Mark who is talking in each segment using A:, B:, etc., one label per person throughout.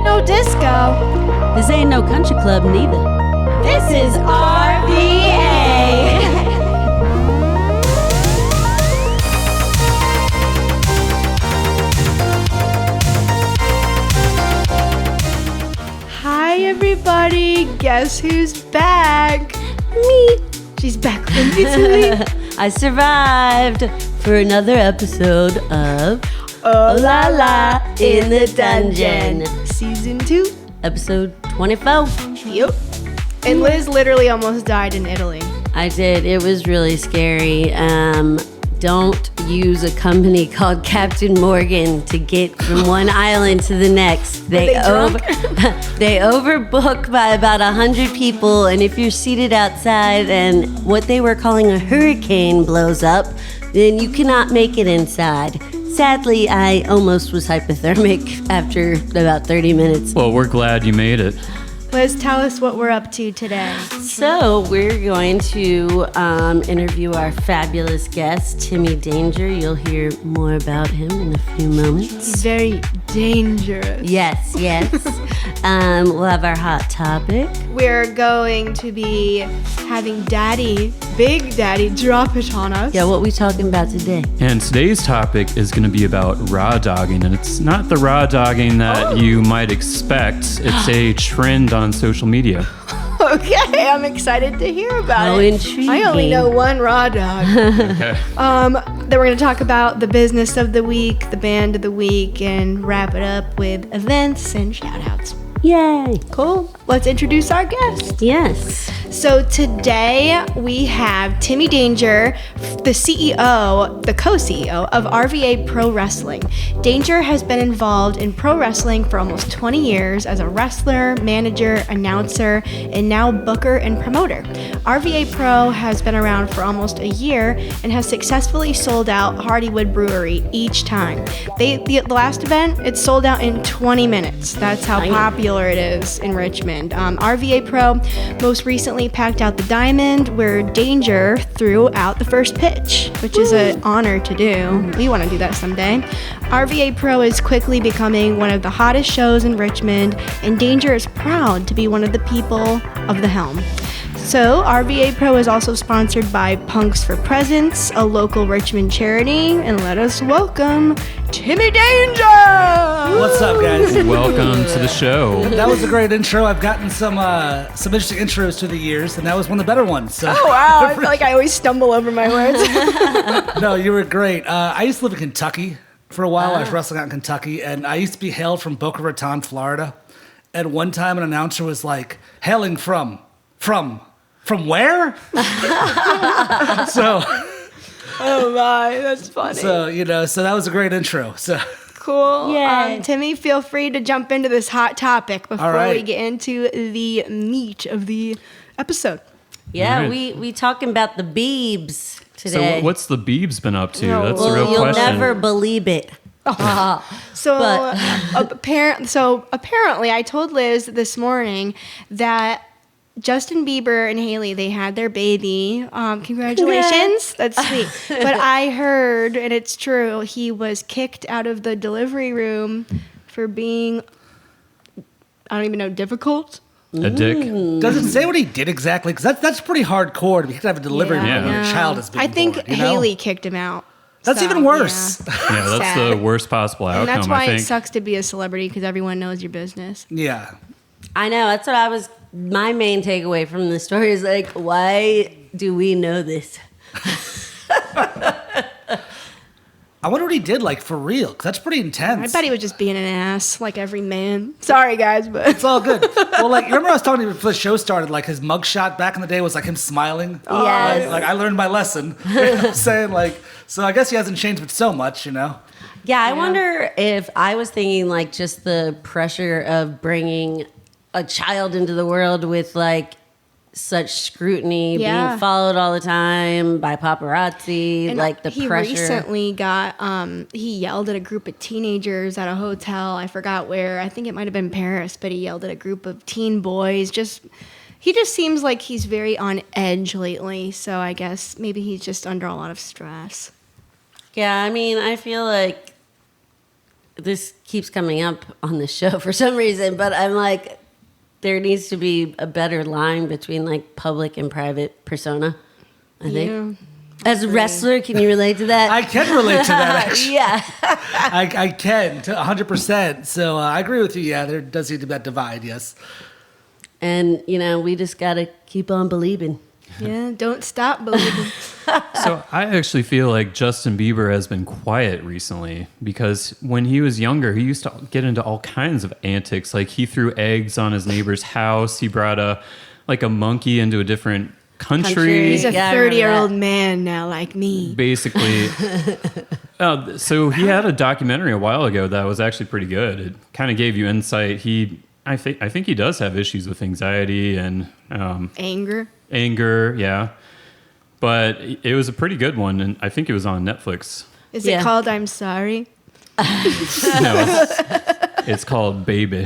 A: ain't no disco.
B: This ain't no country club neither.
A: This is RVA. Hi everybody, guess who's back?
B: Me.
A: She's back from Italy.
B: I survived for another episode of
A: Oh
B: Lala in the Dungeon.
A: Season 2.
B: Episode 24.
A: Yep. And Liz literally almost died in Italy.
B: I did. It was really scary. Don't use a company called Captain Morgan to get from one island to the next.
A: They
B: overbook by about 100 people, and if you're seated outside and what they were calling a hurricane blows up, then you cannot make it inside. Sadly, I almost was hypothermic after about 30 minutes.
C: Well, we're glad you made it.
A: Liz, tell us what we're up to today.
B: So we're going to interview our fabulous guest, Timmy Danger. You'll hear more about him in a few moments.
A: He's very dangerous.
B: Yes. We'll have our hot topic.
A: We're going to be having Big Daddy, drop it on us.
B: Yeah, what we talking about today?
C: And today's topic is going to be about raw dogging, and it's not the raw dogging that you might expect. It's a trend on social media.
A: Okay, I'm excited to hear about
B: How
A: it.
B: intriguing.
A: I only know one raw dog.
C: Okay.
A: Then we're going to talk about the business of the week, the band of the week, and wrap it up with events and shout-outs.
B: Yay.
A: Cool. Let's introduce our guest.
B: Yes.
A: So today we have Timmy Danger, the co-CEO of RVA Pro Wrestling. Danger has been involved in pro wrestling for almost 20 years as a wrestler, manager, announcer, and now booker and promoter. RVA Pro has been around for almost a year and has successfully sold out Hardywood Brewery each time. The last event, it sold out in 20 minutes. That's how popular it is in Richmond. RVA Pro most recently packed out the Diamond, where Danger threw out the first pitch, which is an honor to do. We want to do that someday. RVA Pro is quickly becoming one of the hottest shows in Richmond, and Danger is proud to be one of the people of the helm. So, RVA Pro is also sponsored by Punks for Presents, a local Richmond charity, and let us welcome Timmy Danger!
D: What's up, guys?
C: Welcome to the show.
D: That was a great intro. I've gotten some interesting intros through the years, and that was one of the better ones. So.
A: Oh, wow. I feel like I always stumble over my words.
D: No, you were great. I used to live in Kentucky for a while. I was wrestling out in Kentucky, and I used to be hailed from Boca Raton, Florida. And one time an announcer was like, hailing from where? So...
A: Oh my, that's funny.
D: So that was a great intro. So
A: cool.
B: Yay.
A: Timmy, feel free to jump into this hot topic before
D: right.
A: we get into the meat of the episode.
B: Yeah,
C: Right.
B: we talking about the Biebs
C: So
B: today.
C: what's the Biebs been up to?
A: No.
C: That's
B: well,
C: a real
B: you'll
C: question.
B: never believe it.
A: So,
B: But-
A: apparently, I told Liz this morning that Justin Bieber and Hailey, they had their baby. Congratulations. That's sweet. But I heard, and it's true, he was kicked out of the delivery room for being, I don't even know, difficult.
C: A dick.
D: does it say what he did exactly? Because that's pretty hardcore to be have a delivery room
C: Yeah.
D: when your
A: No.
D: child is being
A: I think
D: born, you know?
A: Haley kicked him out.
D: That's
A: So,
D: even worse.
A: yeah.
C: Yeah, that's
A: Sad.
C: the worst possible
A: And
C: outcome,
A: that's why
C: I think.
A: it sucks to be a celebrity, because everyone knows your business.
D: Yeah.
B: I know, that's what my main takeaway from the story is like, why do we know this?
D: I wonder what he did, like, for real, because that's pretty intense.
A: I bet he was just being an ass, like every man. Sorry, guys, but
D: It's all good. Well, like, you remember I was talking to you before the show started, like, his mugshot back in the day was, like, him smiling?
B: Yes.
D: Like, I learned my lesson. You know what I'm saying? Like, so I guess he hasn't changed but so much, you know?
B: Yeah, I wonder if I was thinking like just the pressure of bringing a child into the world with like such scrutiny,
A: Yeah.
B: being followed all the time by paparazzi,
A: And
B: like the
A: he
B: pressure.
A: recently got he yelled at a group of teenagers at a hotel. I forgot where. I think it might have been Paris, but he yelled at a group of teen boys. He just seems like he's very on edge lately. So I guess maybe he's just under a lot of stress.
B: Yeah, I mean, I feel like this keeps coming up on the show for some reason, but I'm like, there needs to be a better line between like public and private persona, I think. As a wrestler, can you relate to that?
D: I can relate to that, actually.
B: Yeah.
D: I can, 100%. So I agree with you. Yeah, there does seem to be that divide, yes.
B: And, we just got to keep on believing.
A: Yeah, don't stop believing.
C: So I actually feel like Justin Bieber has been quiet recently because when he was younger, he used to get into all kinds of antics. Like he threw eggs on his neighbor's house. He brought a monkey into a different country.
A: He's a
B: Yeah,
A: 30-year-old man now, like me.
C: Basically. So he had a documentary a while ago that was actually pretty good. It kind of gave you insight. I think he does have issues with anxiety and
A: Anger.
C: Yeah. But it was a pretty good one, and I think it was on Netflix.
A: Is it called I'm Sorry?
C: No, it's called Baby.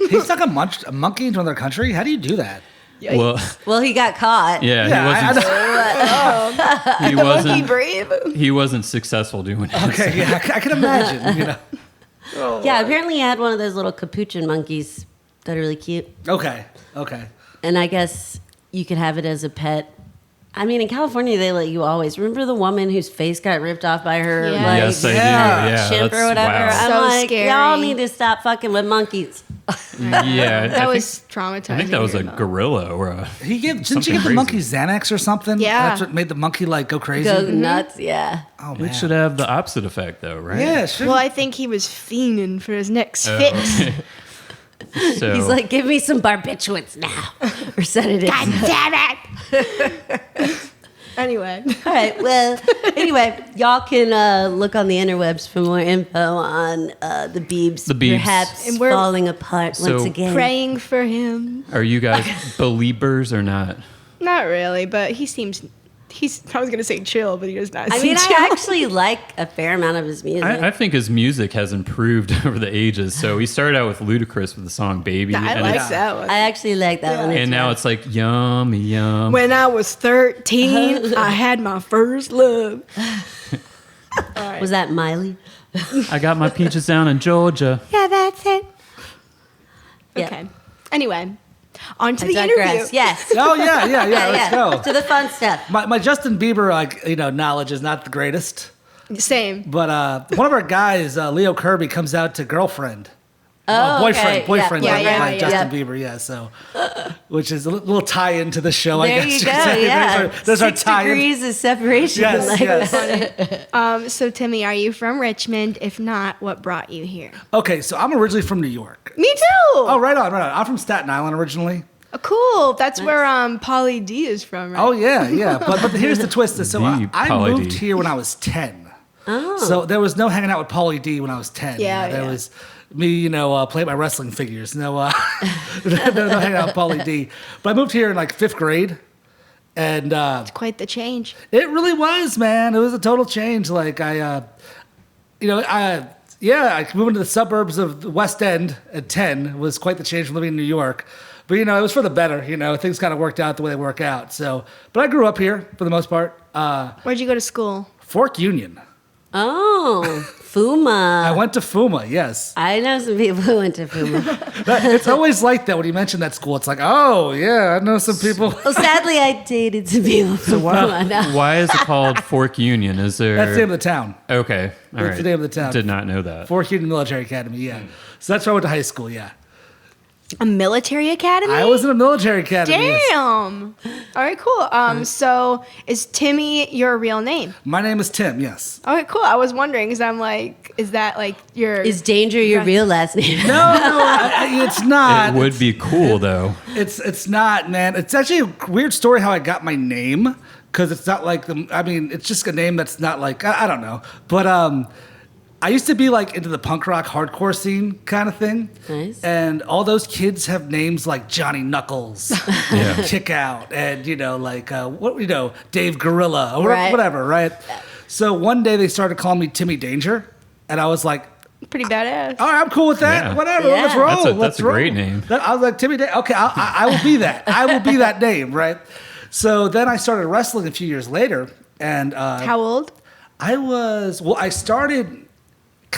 D: He stuck a monkey into another country? How do you do that?
B: Well, he got caught.
C: Yeah, he
A: Monkey
C: wasn't.
A: brave.
C: He wasn't successful doing it.
D: Okay, yeah, I can imagine,
B: Yeah, apparently he had one of those little capuchin monkeys that are really cute.
D: Okay.
B: And I guess you could have it as a pet. I mean, in California, they let you always. Remember the woman whose face got ripped off by her
A: Yeah.
C: Yes, I do.
D: Yeah.
C: Yeah,
B: chimp or
C: that's-
B: whatever?
C: wow.
B: I'm
A: So
B: like,
A: scary.
B: y'all need to stop fucking with monkeys.
C: Yeah,
A: That was traumatizing.
C: I think that was a
A: to hear about.
C: gorilla or a.
D: Didn't
C: Something
D: you give the
C: crazy.
D: monkey Xanax or something?
A: Yeah.
D: That's what made the monkey go crazy?
B: Go nuts, yeah.
D: Oh, man.
C: It should have the opposite effect, though, right?
D: Yeah, sure.
A: Well, I think he was fiending for his next
C: Oh,
A: fix.
C: okay. So,
B: He's like, give me some barbiturates now. Or sedatives.
A: God damn it! Anyway.
B: All right. Well, anyway, y'all can look on the interwebs for more info on the Biebs.
C: The Biebs.
B: Perhaps
A: And we're-
B: falling apart
C: So-
B: once again.
A: Praying for him.
C: are you guys believers or not?
A: Not really, but he seems. I was going to say chill, but he does not
B: I
A: seem
B: mean,
A: chill.
B: I actually like a fair amount of his music.
C: I think his music has improved over the ages. So he started out with Ludacris with the song "Baby,"
A: I
C: and,
A: like
C: it's-
A: that one.
B: I actually like that one.
C: and now it's like yummy yum.
A: When I was 13, I had my first love.
B: Was that Miley?
C: I got my peaches down in Georgia.
A: Yeah, that's it.
B: Yeah.
A: Okay. Anyway, on to
B: I
A: the
B: digress.
A: interview.
B: Yes.
D: Oh, yeah, let's go.
B: To the fun stuff.
D: My Justin Bieber, knowledge is not the greatest.
A: Same.
D: But one of our guys, Leo Kirby, comes out to Girlfriend. Boyfriend,
B: okay.
A: Yeah,
D: like Justin
B: yeah.
D: Bieber, yeah. So, which is a little tie-in to the show, I
B: There
D: guess.
B: you go.
D: could say.
B: Yeah.
D: There's our
B: 6
D: tie-in.
B: degrees of separation.
D: Yes,
B: Like,
D: yes.
A: So, Timmy, are you from Richmond? If not, what brought you here?
D: Okay, so I'm originally from New York.
A: Me too.
D: Oh, right on. I'm from Staten Island originally.
A: Oh, cool. That's where Pauly D is from, right?
D: Oh, yeah. But here's the twist. So
C: The
D: I
C: Pauly
D: moved
C: D.
D: here when I was 10.
B: Oh.
D: So there was no hanging out with Pauly D when I was 10.
A: Yeah,
D: There
A: yeah.
D: was me, playing my wrestling figures. No hanging out with Pauly D. But I moved here in 5th grade. And
A: Quite the change.
D: it really was, man. It was a total change. I moved into the suburbs of the West End at 10. It was quite the change from living in New York. But, it was for the better. Things kind of worked out the way they work out. So, but I grew up here for the most part.
A: Where'd you go to school?
D: Fork Union.
B: Oh, Fuma.
D: I went to Fuma, yes.
B: I know some people who went to Fuma.
D: It's always like that when you mention that school. It's like, oh, yeah, I know some people.
B: Well, sadly, I dated some people from Fuma. No.
C: Why is it called Fork Union? Is there?
D: That's the name of the town.
C: Okay, all right.
D: That's the name of the town.
C: Did not know that.
D: Fork Union Military Academy, yeah. So that's where I went to high school, yeah.
A: A military academy?
D: I was in a military academy. yes.
A: Damn. All right, cool. So is Timmy your real name?
D: My name is Tim, yes.
A: All right, cool. I was wondering because I'm like, is that like your?
B: Is Danger your real last name?
D: No, it's not.
C: It would be cool though.
D: It's not, man. It's actually a weird story how I got my name because it's not like it's just a name that's not like I don't know, but I used to be into the punk rock hardcore scene kind of thing.
B: Nice.
D: And all those kids have names like Johnny Knuckles,
C: Yeah.
D: Kick Out, and Dave Gorilla or
B: Right.
D: whatever, right? So one day they started calling me Timmy Danger, and I was like,
A: pretty badass.
D: all right, I'm cool with that.
C: Yeah.
D: Whatever,
B: Yeah.
D: let's roll.
C: That's a
D: let's
C: great
D: roll.
C: name.
D: I was like, Timmy Danger. Okay, I will be that. I will be that name, right? So then I started wrestling a few years later, and
A: How old?
D: I started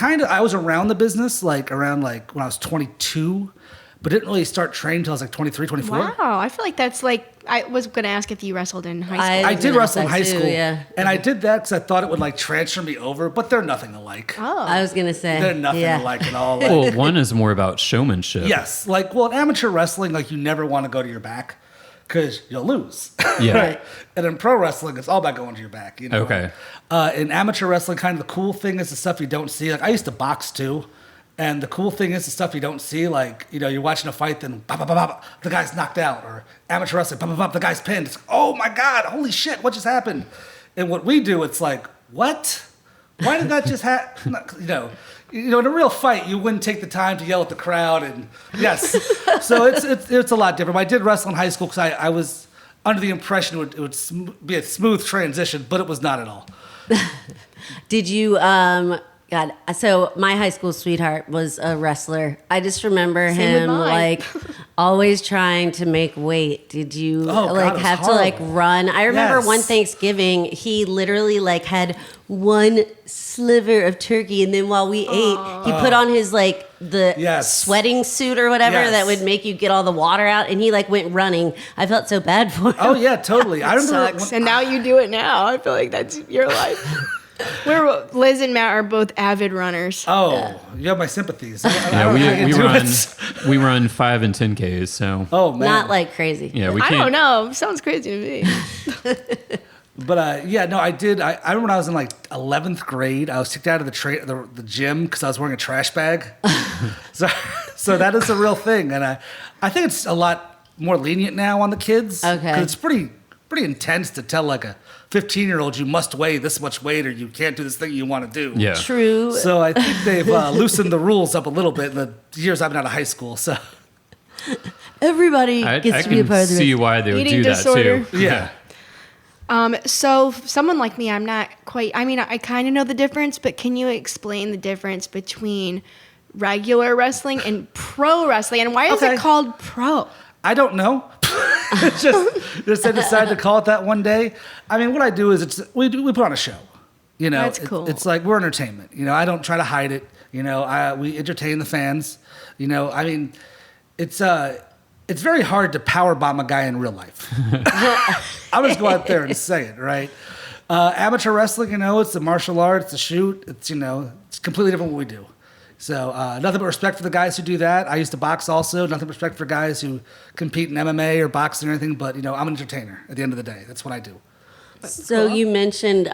D: I was around the business around when I was 22, but didn't really start training until I was 23, 24.
A: Wow, I feel like that's I was going to ask if you wrestled in high school.
D: I did wrestle in high
B: too,
D: school,
B: yeah.
D: and I did that because I thought it would transfer me over, but they're nothing alike.
A: Oh.
B: I was gonna say
D: They're nothing
B: yeah.
D: alike at all.
C: Well, one is more about showmanship.
D: Yes, in amateur wrestling, you never want to go to your back because you'll lose.
C: Yeah.
D: Right? And in pro wrestling, it's all about going to your back.
C: Okay.
D: In amateur wrestling, kind of the cool thing is the stuff you don't see. I used to box too. And the cool thing is the stuff you don't see, you're watching a fight, then bop, bop, bop, bop, the guy's knocked out, or amateur wrestling, bop, bop, bop, the guy's pinned. It's, oh my God, holy shit, what just happened? And what we do, it's what? Why did that just happen? In a real fight, you wouldn't take the time to yell at the crowd, and yes, so it's a lot different. But I did wrestle in high school because I was under the impression it would be a smooth transition, but it was not at all.
B: Did you God, so my high school sweetheart was a wrestler. I just remember
A: Same with
B: him
A: mine.
B: always trying to make weight. Did you
D: God, it was
B: have
D: horrible.
B: to run? I remember
D: Yes.
B: one Thanksgiving, he literally had one sliver of turkey, and then while we ate, he put on his the
D: Yes.
B: sweating suit or whatever
D: Yes.
B: that would make you get all the water out, and he went running. I felt so bad for him.
D: Oh yeah, totally. I remember
A: Sucks. And now you do it now. I feel like that's your life. Liz and Matt are both avid runners.
D: Oh, you have my sympathies. I
C: Yeah,
D: don't know how you
C: we
D: do
C: run
D: it.
C: we run 5 and 10Ks. So
D: Oh man,
B: Not like crazy.
C: yeah, we
A: I
C: can't.
A: don't know. Sounds crazy to me.
D: But I did. I remember when I was in 11th grade, I was kicked out of the gym because I was wearing a trash bag. so that is a real thing, and I think it's a lot more lenient now on the kids.
B: Okay.
D: 'Cause it's pretty intense to tell a 15-year-old you must weigh this much weight or you can't do this thing you want to do.
C: Yeah.
B: True.
D: So I think they've loosened the rules up a little bit in the years I've been out of high school. So
B: Everybody
C: I
B: gets to be a
C: can
B: part of the
C: see why they would
A: Eating
C: do
A: disorder.
C: that too.
D: yeah.
A: So someone like me, I'm not quite. I mean, I kind of know the difference, but can you explain the difference between regular wrestling and pro wrestling, and why is
D: Okay.
A: it called pro?
D: I don't know. It's just I decided to call it that one day. I mean, what I do is we put on a show.
A: That's cool.
D: It's we're entertainment. I don't try to hide it. We entertain the fans. I mean, it's very hard to power bomb a guy in real life. I'll just go out there and say it, right? Amateur wrestling, it's a martial art, it's a shoot. It's it's completely different what we do. So nothing but respect for the guys who do that. I used to box also. Nothing but respect for guys who compete in MMA or boxing or anything. But I'm an entertainer at the end of the day. That's what I do.
B: So you mentioned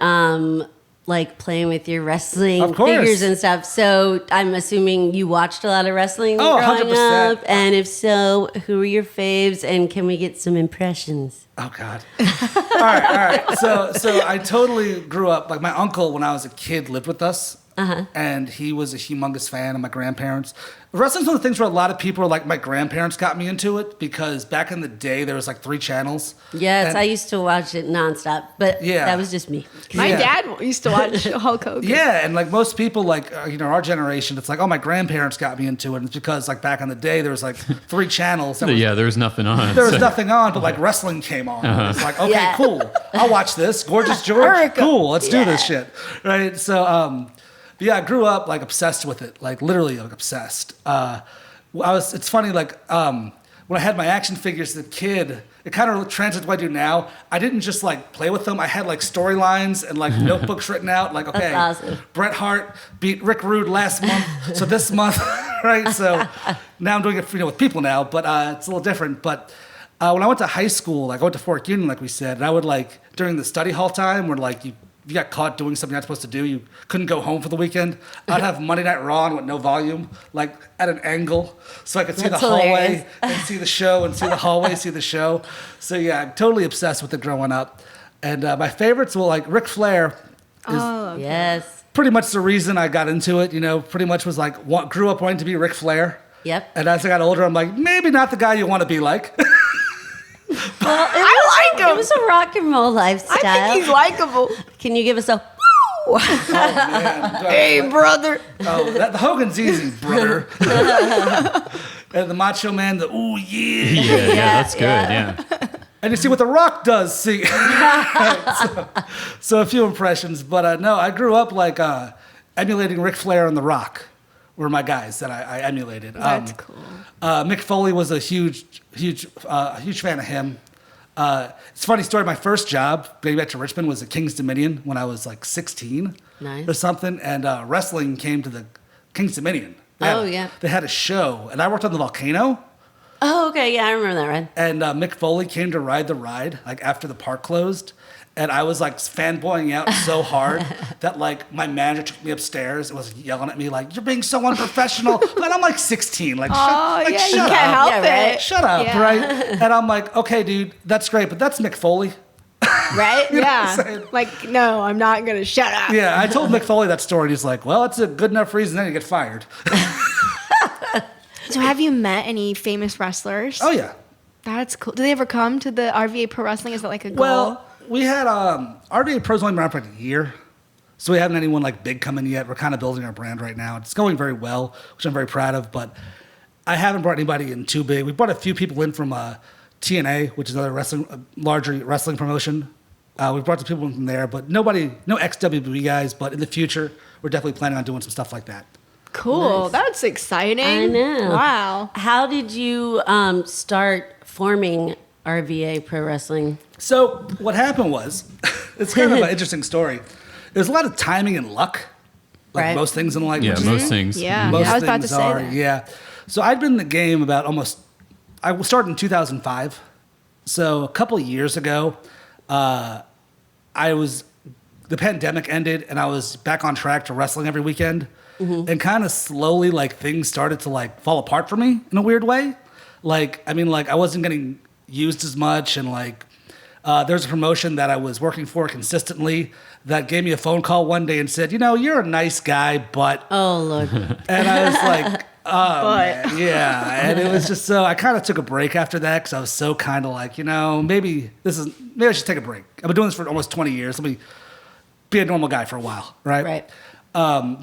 B: playing with your wrestling
D: Of course.
B: figures and stuff. So I'm assuming you watched a lot of wrestling
D: Oh,
B: growing
D: 100%.
B: up. And if so, who are your faves? And can we get some impressions?
D: Oh God! all right. So I totally grew up. My uncle, when I was a kid, lived with us, and he was a humongous fan of my grandparents. Wrestling's one of the things where a lot of people are like, my grandparents got me into it because back in the day there was 3 channels.
B: Yes,
D: And-
B: I used to watch it nonstop, but
D: Yeah.
B: that was just me.
A: My
D: Yeah.
A: dad used to watch Hulk Hogan.
D: Yeah, and most people, our generation, it's my grandparents got me into it. And it's because back in the day there was 3 channels. That was,
C: Yeah, there's nothing on.
D: there was
C: so-
D: nothing on, but wrestling came on. It's okay,
B: Yeah.
D: cool. I'll watch this. Gorgeous George,
A: Hurricane.
D: cool. Let's do this
B: Yeah.
D: shit, right? So, but yeah, I grew up obsessed with it, literally obsessed. It's funny, when I had my action figures as a kid, it kind of translates to what I do now. I didn't just play with them. I had storylines and notebooks written out. Okay,
B: That's awesome.
D: Bret Hart beat Rick Rude last month, so this month, right? So now I'm doing it with people now, but it's a little different. But when I went to high school, I went to Fort Union, like we said, and I would during the study hall time where you got caught doing something you're not supposed to do, you couldn't go home for the weekend. I'd have Monday Night Raw on with no volume, at an angle, so I could see
B: That's
D: the hallway
B: hilarious.
D: and see the show, and see the hallway, see the show. So yeah, I'm totally obsessed with it growing up. And my favorites, Ric Flair is
B: Yes.
D: pretty much the reason I got into it. Pretty much was grew up wanting to be Ric Flair.
B: Yep.
D: And as I got older, I'm maybe not the guy you want to be like.
B: Well,
A: I like him.
B: It was a rock and roll lifestyle.
A: I think he's likable.
B: Can you give us a
D: Oh, man.
A: Hey, brother.
D: Oh, the Hogan's easy, brother. And the Macho Man, the ooh yeah.
C: Yeah, that's good. Yeah.
D: and you see what The Rock does. See, so a few impressions, but no, I grew up like emulating Ric Flair and The Rock were my guys that I emulated.
A: That's cool.
D: Mick Foley was a huge fan of him. It's a funny story. My first job, getting back to Richmond, was at King's Dominion when I was like 16
B: Nice.
D: or something, and wrestling came to the King's Dominion.
B: Yeah.
D: They had a show, and I worked on the volcano.
B: Oh, okay. Yeah, I remember that ride.
D: And Mick Foley came to ride the ride, like after the park closed. And I was like fanboying out so hard that like my manager took me upstairs and was yelling at me like, "You're being so unprofessional." But I'm like 16, like,
A: Oh,
D: shut
A: yeah,
D: up.
A: you can't help
B: Yeah,
A: it.
B: right.
D: Shut up,
A: Yeah.
D: right? And I'm like, okay, dude, that's great, but that's Mick Foley.
B: Right?
D: You know what I'm
A: Yeah.
D: saying?
A: Like, no, I'm not going to shut up.
D: Yeah, I told Mick Foley that story, and he's like, well, that's a good enough reason then you get fired.
A: So have you met any famous wrestlers?
D: Oh, yeah.
A: That's cool. Do they ever come to the RVA Pro Wrestling? Is that like a goal?
D: Well, we had RVA Pro's only been around for like a year, so we haven't anyone like big coming yet. We're kind of building our brand right now. It's going very well, which I'm very proud of. But I haven't brought anybody in too big. We brought a few people in from TNA, which is another larger wrestling promotion. We brought some people in from there, but nobody, no ex-WWE guys. But in the future, we're definitely planning on doing some stuff like that.
A: cool.
B: Nice.
A: That's exciting.
B: I know.
A: Wow.
B: How did you start forming RVA Pro Wrestling?
D: So what happened was, it's kind of an interesting story. There's a lot of timing and luck, like
B: Right.
D: most things in life.
C: Yeah,
D: which is-
C: most things.
A: Yeah.
D: Most
A: I was about to
D: things
A: say
D: are,
A: that.
D: yeah. So I'd been in the game about I started in 2005. So a couple of years ago, the pandemic ended and I was back on track to wrestling every weekend. And kind of slowly, like, things started to, like, fall apart for me in a weird way. Like, I mean, like, I wasn't getting used as much, and, like, there's a promotion that I was working for consistently that gave me a phone call one day and said, you know, you're a nice guy, but...
B: Oh, Lord.
D: And I was like, oh,
A: But-
D: man, yeah. And it was just so, I kind of took a break after that because I was so kind of like, you know, maybe I should take a break. I've been doing this for almost 20 years. Let me be a normal guy for a while, right?
B: Right.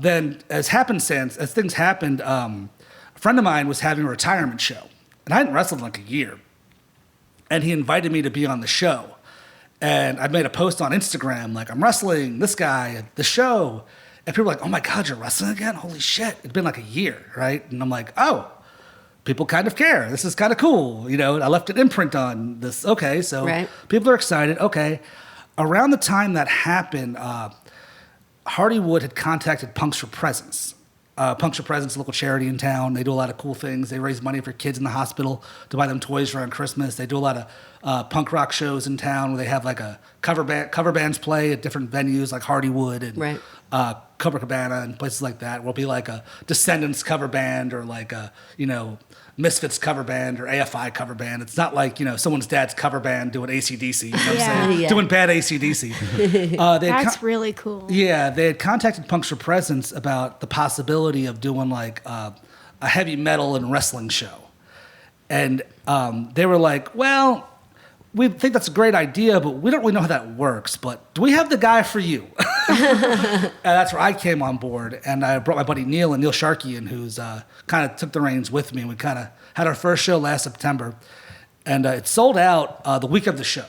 D: Then as things happened, a friend of mine was having a retirement show. And I hadn't wrestled in like a year. And he invited me to be on the show. And I made a post on Instagram, like, I'm wrestling this guy at the show. And people were like, oh my God, you're wrestling again? Holy shit. It'd been like a year, right? And I'm like, oh, people kind of care. This is kind of cool. You know, I left an imprint on this. Okay, so
B: Right.
D: people are excited. Okay. Around the time that happened, Hardywood had contacted Punks for Presents. Punks for Presents, a local charity in town. They do a lot of cool things. They raise money for kids in the hospital to buy them toys around Christmas. They do a lot of punk rock shows in town where they have like a cover bands play at different venues like Hardywood and
B: Right.
D: Copacabana and places like that. Will be like a Descendants cover band or like a, you know, Misfits cover band or AFI cover band. It's not like, you know, someone's dad's cover band doing AC/DC, you know what I'm
A: Yeah.
D: saying?
B: Yeah.
D: Doing bad AC/DC.
A: That's really cool.
D: Yeah, they had contacted Punks for Presents about the possibility of doing like a heavy metal and wrestling show. And they were like, well, we think that's a great idea, but we don't really know how that works. But do we have the guy for you? And that's where I came on board. And I brought my buddy Neil Sharkey, who's kind of took the reins with me. And we kind of had our first show last September. And it sold out the week of the show.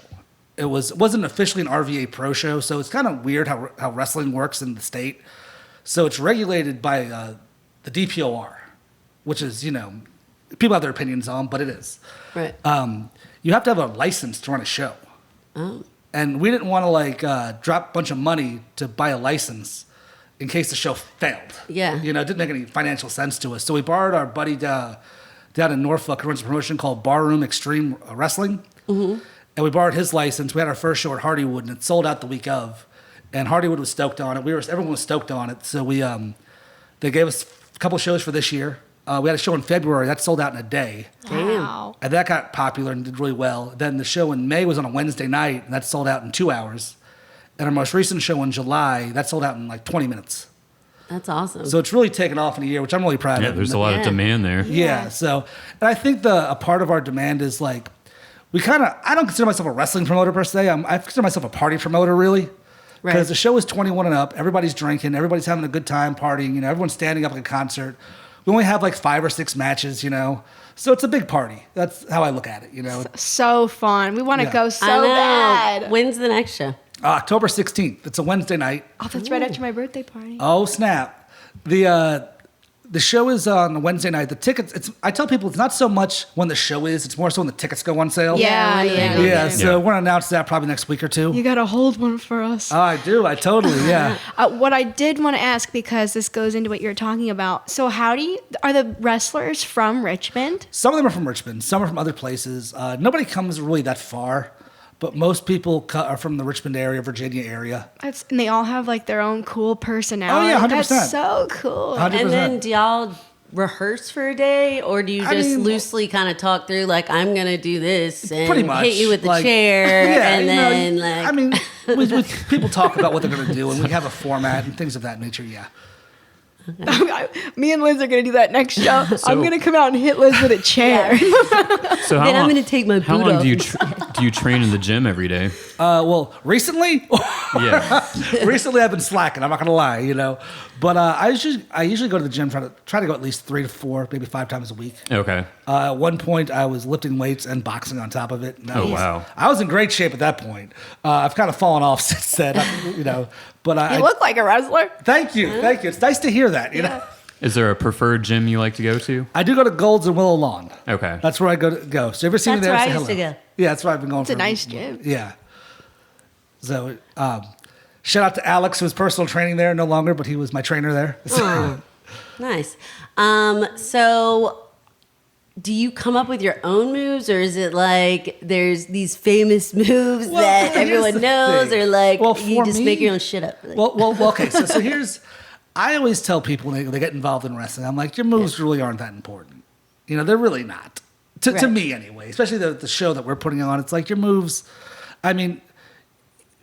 D: It wasn't officially an RVA Pro show, so it's kind of weird how wrestling works in the state. So it's regulated by the DPOR, which is, you know, people have their opinions on, but it is.
B: Right.
D: You have to have a license to run a show.
B: Oh.
D: And we didn't want to like drop a bunch of money to buy a license in case the show failed.
B: Yeah.
D: You know, it didn't make any financial sense to us. So we borrowed our buddy down in Norfolk who runs a promotion called Barroom Extreme Wrestling. Mm-hmm. And we borrowed his license. We had our first show at Hardywood, and it sold out the week of. And Hardywood was stoked on it. Everyone was stoked on it. So they gave us a couple shows for this year. We had a show in February that sold out in a day.
A: Wow.
D: And that got popular and did really well. Then the show in May was on a Wednesday night, and that sold out in 2 hours. And our most recent show in July, that sold out in like 20 minutes.
B: That's awesome.
D: So it's really taken off in a year, which I'm really proud
C: Yeah,
D: of.
C: there's a lot of
B: Yeah.
C: demand there.
D: Yeah. So, and I think a part of our demand is like, I don't consider myself a wrestling promoter per se. I consider myself a party promoter, really.
B: Right.
D: Because the show is 21 and up. Everybody's drinking. Everybody's having a good time partying. You know, everyone's standing up like a concert. We only have like 5 or 6 matches, you know. So it's a big party. That's how I look at it, you know.
A: So fun. We want to
D: Yeah.
A: go so
B: I know.
A: bad.
B: When's the next show?
D: October 16th. It's a Wednesday night.
A: Oh, that's right after my birthday party.
D: Oh, snap. The show is on a Wednesday night. The tickets, I tell people it's not so much when the show is, it's more so when the tickets go on sale.
A: Yeah.
D: Yeah, so we're going to announce that probably next week or 2.
A: You got to hold one for us.
D: Oh, I do. I totally, yeah.
A: What I did want to ask, because this goes into what you're talking about. So are the wrestlers from Richmond?
D: Some of them are from Richmond. Some are from other places. Nobody comes really that far, but most people are from the Richmond area, Virginia area.
A: And they all have like their own cool personality.
D: Oh, yeah, 100%.
A: That's so cool.
D: 100%.
B: And then do y'all rehearse for a day, or do you just loosely kind of talk through, like, I'm going to do this and
D: pretty much,
B: hit you with the
D: like,
B: chair,
D: yeah,
B: and
D: you
B: then,
D: know,
B: like...
D: I mean, people talk about what they're going to do, and we have a format and things of that nature, yeah.
A: Me and Liz are going to do that next show. I'm going to come out and hit Liz with a chair.
C: So
B: Then I'm gonna take my
C: How
B: boot
C: long
B: off
C: do you train in the gym every day?
D: Well, recently,
C: Yeah.
D: recently I've been slacking. I'm not gonna lie, you know. But I usually go to the gym, try to go at least 3 to 4, maybe 5 times a week.
C: Okay.
D: At one point, I was lifting weights and boxing on top of it. And
C: Wow.
D: I was in great shape at that point. I've kind of fallen off since then, you know. But
A: You look like a wrestler.
D: thank you. It's nice to hear that. You know,
C: Is there a preferred gym you like to go to?
D: I do go to Gold's in Willow Lawn.
C: Okay.
D: That's where I go. So you ever seen me
B: That's
D: there?
B: where I
D: Say
B: used to
D: hello.
B: go.
D: Yeah, that's where I've been going.
A: It's a nice gym.
D: Yeah. So, shout out to Alex, who was personal training there, no longer, but he was my trainer there.
B: Oh, nice. So do you come up with your own moves, or is it like there's these famous moves that
D: here's
B: everyone
D: the
B: knows,
D: thing.
B: or like
D: Well,
B: you
D: for
B: just
D: me-
B: make your own shit up? Like,
D: Well, okay. So here's, I always tell people when they get involved in wrestling, I'm like, your moves really aren't that important. You know, they're really not. To
B: Right.
D: me, anyway. Especially the show that we're putting on. It's like your moves. I mean,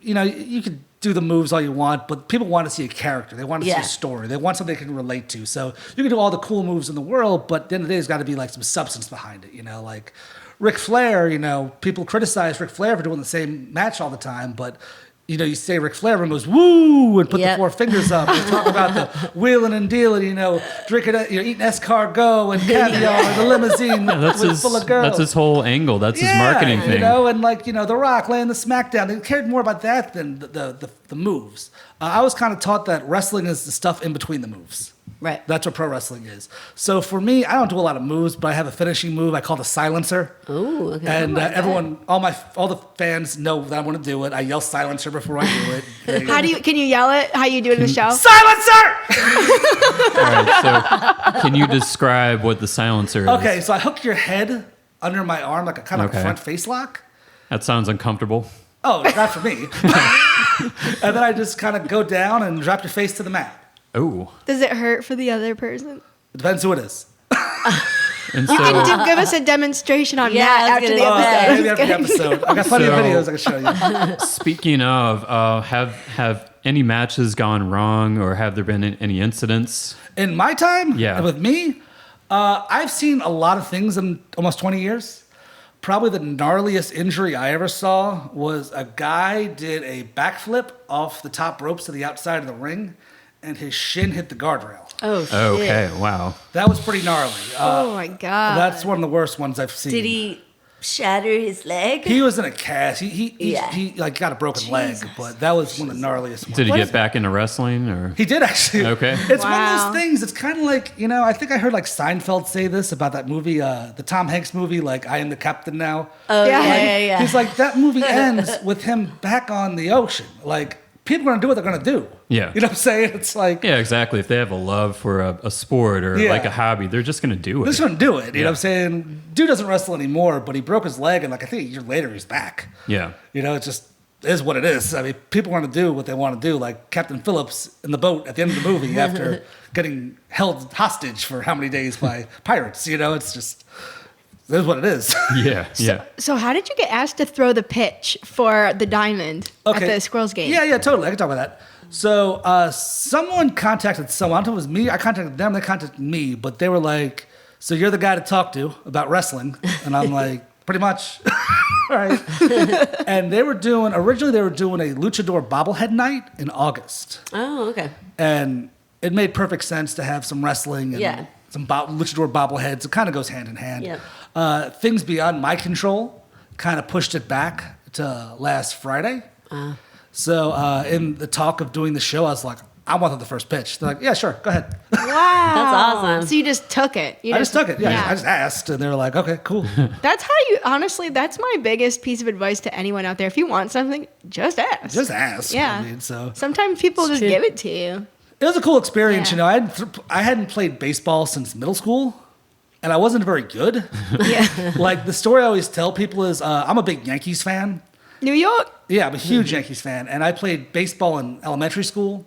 D: you know, you could do the moves all you want, but people want to see a character. They want to see
B: Yeah.
D: a story. They want something they can relate to. So you can do all the cool moves in the world, but at the end of the day, there's got to be like some substance behind it. You know, like Ric Flair. You know, people criticize Ric Flair for doing the same match all the time, but you know, you say Ric Flair and goes woo and put
B: Yep.
D: the 4 fingers up and talk about the wheeling and dealing. You know, drinking, eating escargot and caviar in the limousine full of girls.
C: That's his whole angle. That's his marketing thing.
D: You know, and like, you know, The Rock laying the smackdown. They cared more about that than the moves. I was kind of taught that wrestling is the stuff in between the moves.
B: right.
D: That's what pro wrestling is. So for me, I don't do a lot of moves, but I have a finishing move I call the silencer.
B: Ooh, okay.
D: And everyone, all the fans know that I want to do it. I yell silencer before I do it.
A: Can you yell it? How you do it in the show?
D: Silencer!
C: All right. So, can you describe what the silencer is?
D: Okay, so I hook your head under my arm like a kind of
C: Okay.
D: front face lock.
C: That sounds uncomfortable.
D: Oh, not for me. And then I just kind of go down and drop your face to the mat.
C: Oh.
A: Does it hurt for the other person?
D: It depends who it is.
C: And
A: You
C: so,
A: can give us a demonstration on
B: Yeah,
A: that
B: I was
A: after the
B: gonna say.
A: episode.
D: Maybe every episode. I got plenty of
C: So-
D: videos I can show you.
C: speaking of, have any matches gone wrong, or have there been any incidents?
D: In my time,
C: Yeah.
D: with me, I've seen a lot of things in almost 20 years. Probably the gnarliest injury I ever saw was a guy did a backflip off the top ropes to the outside of the ring, and his shin hit the guardrail.
B: Oh, shit.
C: Okay. Wow.
D: That was pretty gnarly.
A: Oh my god.
D: That's one of the worst ones I've seen.
B: Did he shatter his leg?
D: He was in a cast. He
B: Yeah.
D: like got a broken leg, but that was one of the gnarliest ones.
C: Did he
A: What
C: get
A: is-
C: back into wrestling, or?
D: He did actually.
C: Okay.
D: It's one of
A: Wow.
D: those things. It's kind of like, you know, I think I heard like Seinfeld say this about that movie, the Tom Hanks movie, like I Am the Captain Now.
B: Oh,
A: Yeah.
B: yeah.
D: He's like, that movie ends with him back on the ocean. Like, people are going to do what they're going to do.
C: Yeah.
D: You know what I'm saying? It's like,
C: Yeah, exactly. If they have a love for a sport or
D: Yeah.
C: like a hobby, they're just going to do
D: they're
C: it.
D: just going to do it. You
C: Yeah.
D: know what I'm saying? Dude doesn't wrestle anymore, but he broke his leg, and like I think a year later, he's back.
C: Yeah.
D: You know, it just is what it is. I mean, people want to do what they want to do, like Captain Phillips in the boat at the end of the movie after getting held hostage for how many days by pirates. You know, it's just, it is what it is.
C: Yeah. Yeah.
A: So how did you get asked to throw the pitch for the diamond at the Squirrels game?
D: Yeah, totally. I can talk about that. So someone contacted someone. I don't know if it was me. I contacted them. They contacted me, but they were like, so you're the guy to talk to about wrestling. And I'm like, pretty much. All right. And originally they were doing a luchador bobblehead night in August.
B: Oh, okay.
D: And it made perfect sense to have some wrestling and
B: Yeah.
D: some luchador bobbleheads. It kind of goes hand in hand.
B: Yep.
D: Things beyond my control kind of pushed it back to last Friday. So in the talk of doing the show, I was like, I wanted the first pitch. They're like, yeah, sure, go ahead.
A: Wow.
B: That's awesome.
A: So you just took it.
D: I just took it. Yeah, I just asked, and they were like, okay, cool.
A: That's how you, honestly, that's my biggest piece of advice to anyone out there. If you want something, just ask.
D: Just ask.
A: Yeah.
D: I mean, so
A: Sometimes people just
B: true.
A: give it to you.
D: it was a cool experience.
A: Yeah.
D: You know, I hadn't played baseball since middle school, and I wasn't very good.
A: Yeah.
D: Like the story I always tell people is, I'm a big Yankees fan.
A: New York.
D: Yeah, I'm a huge Yankees fan, and I played baseball in elementary school,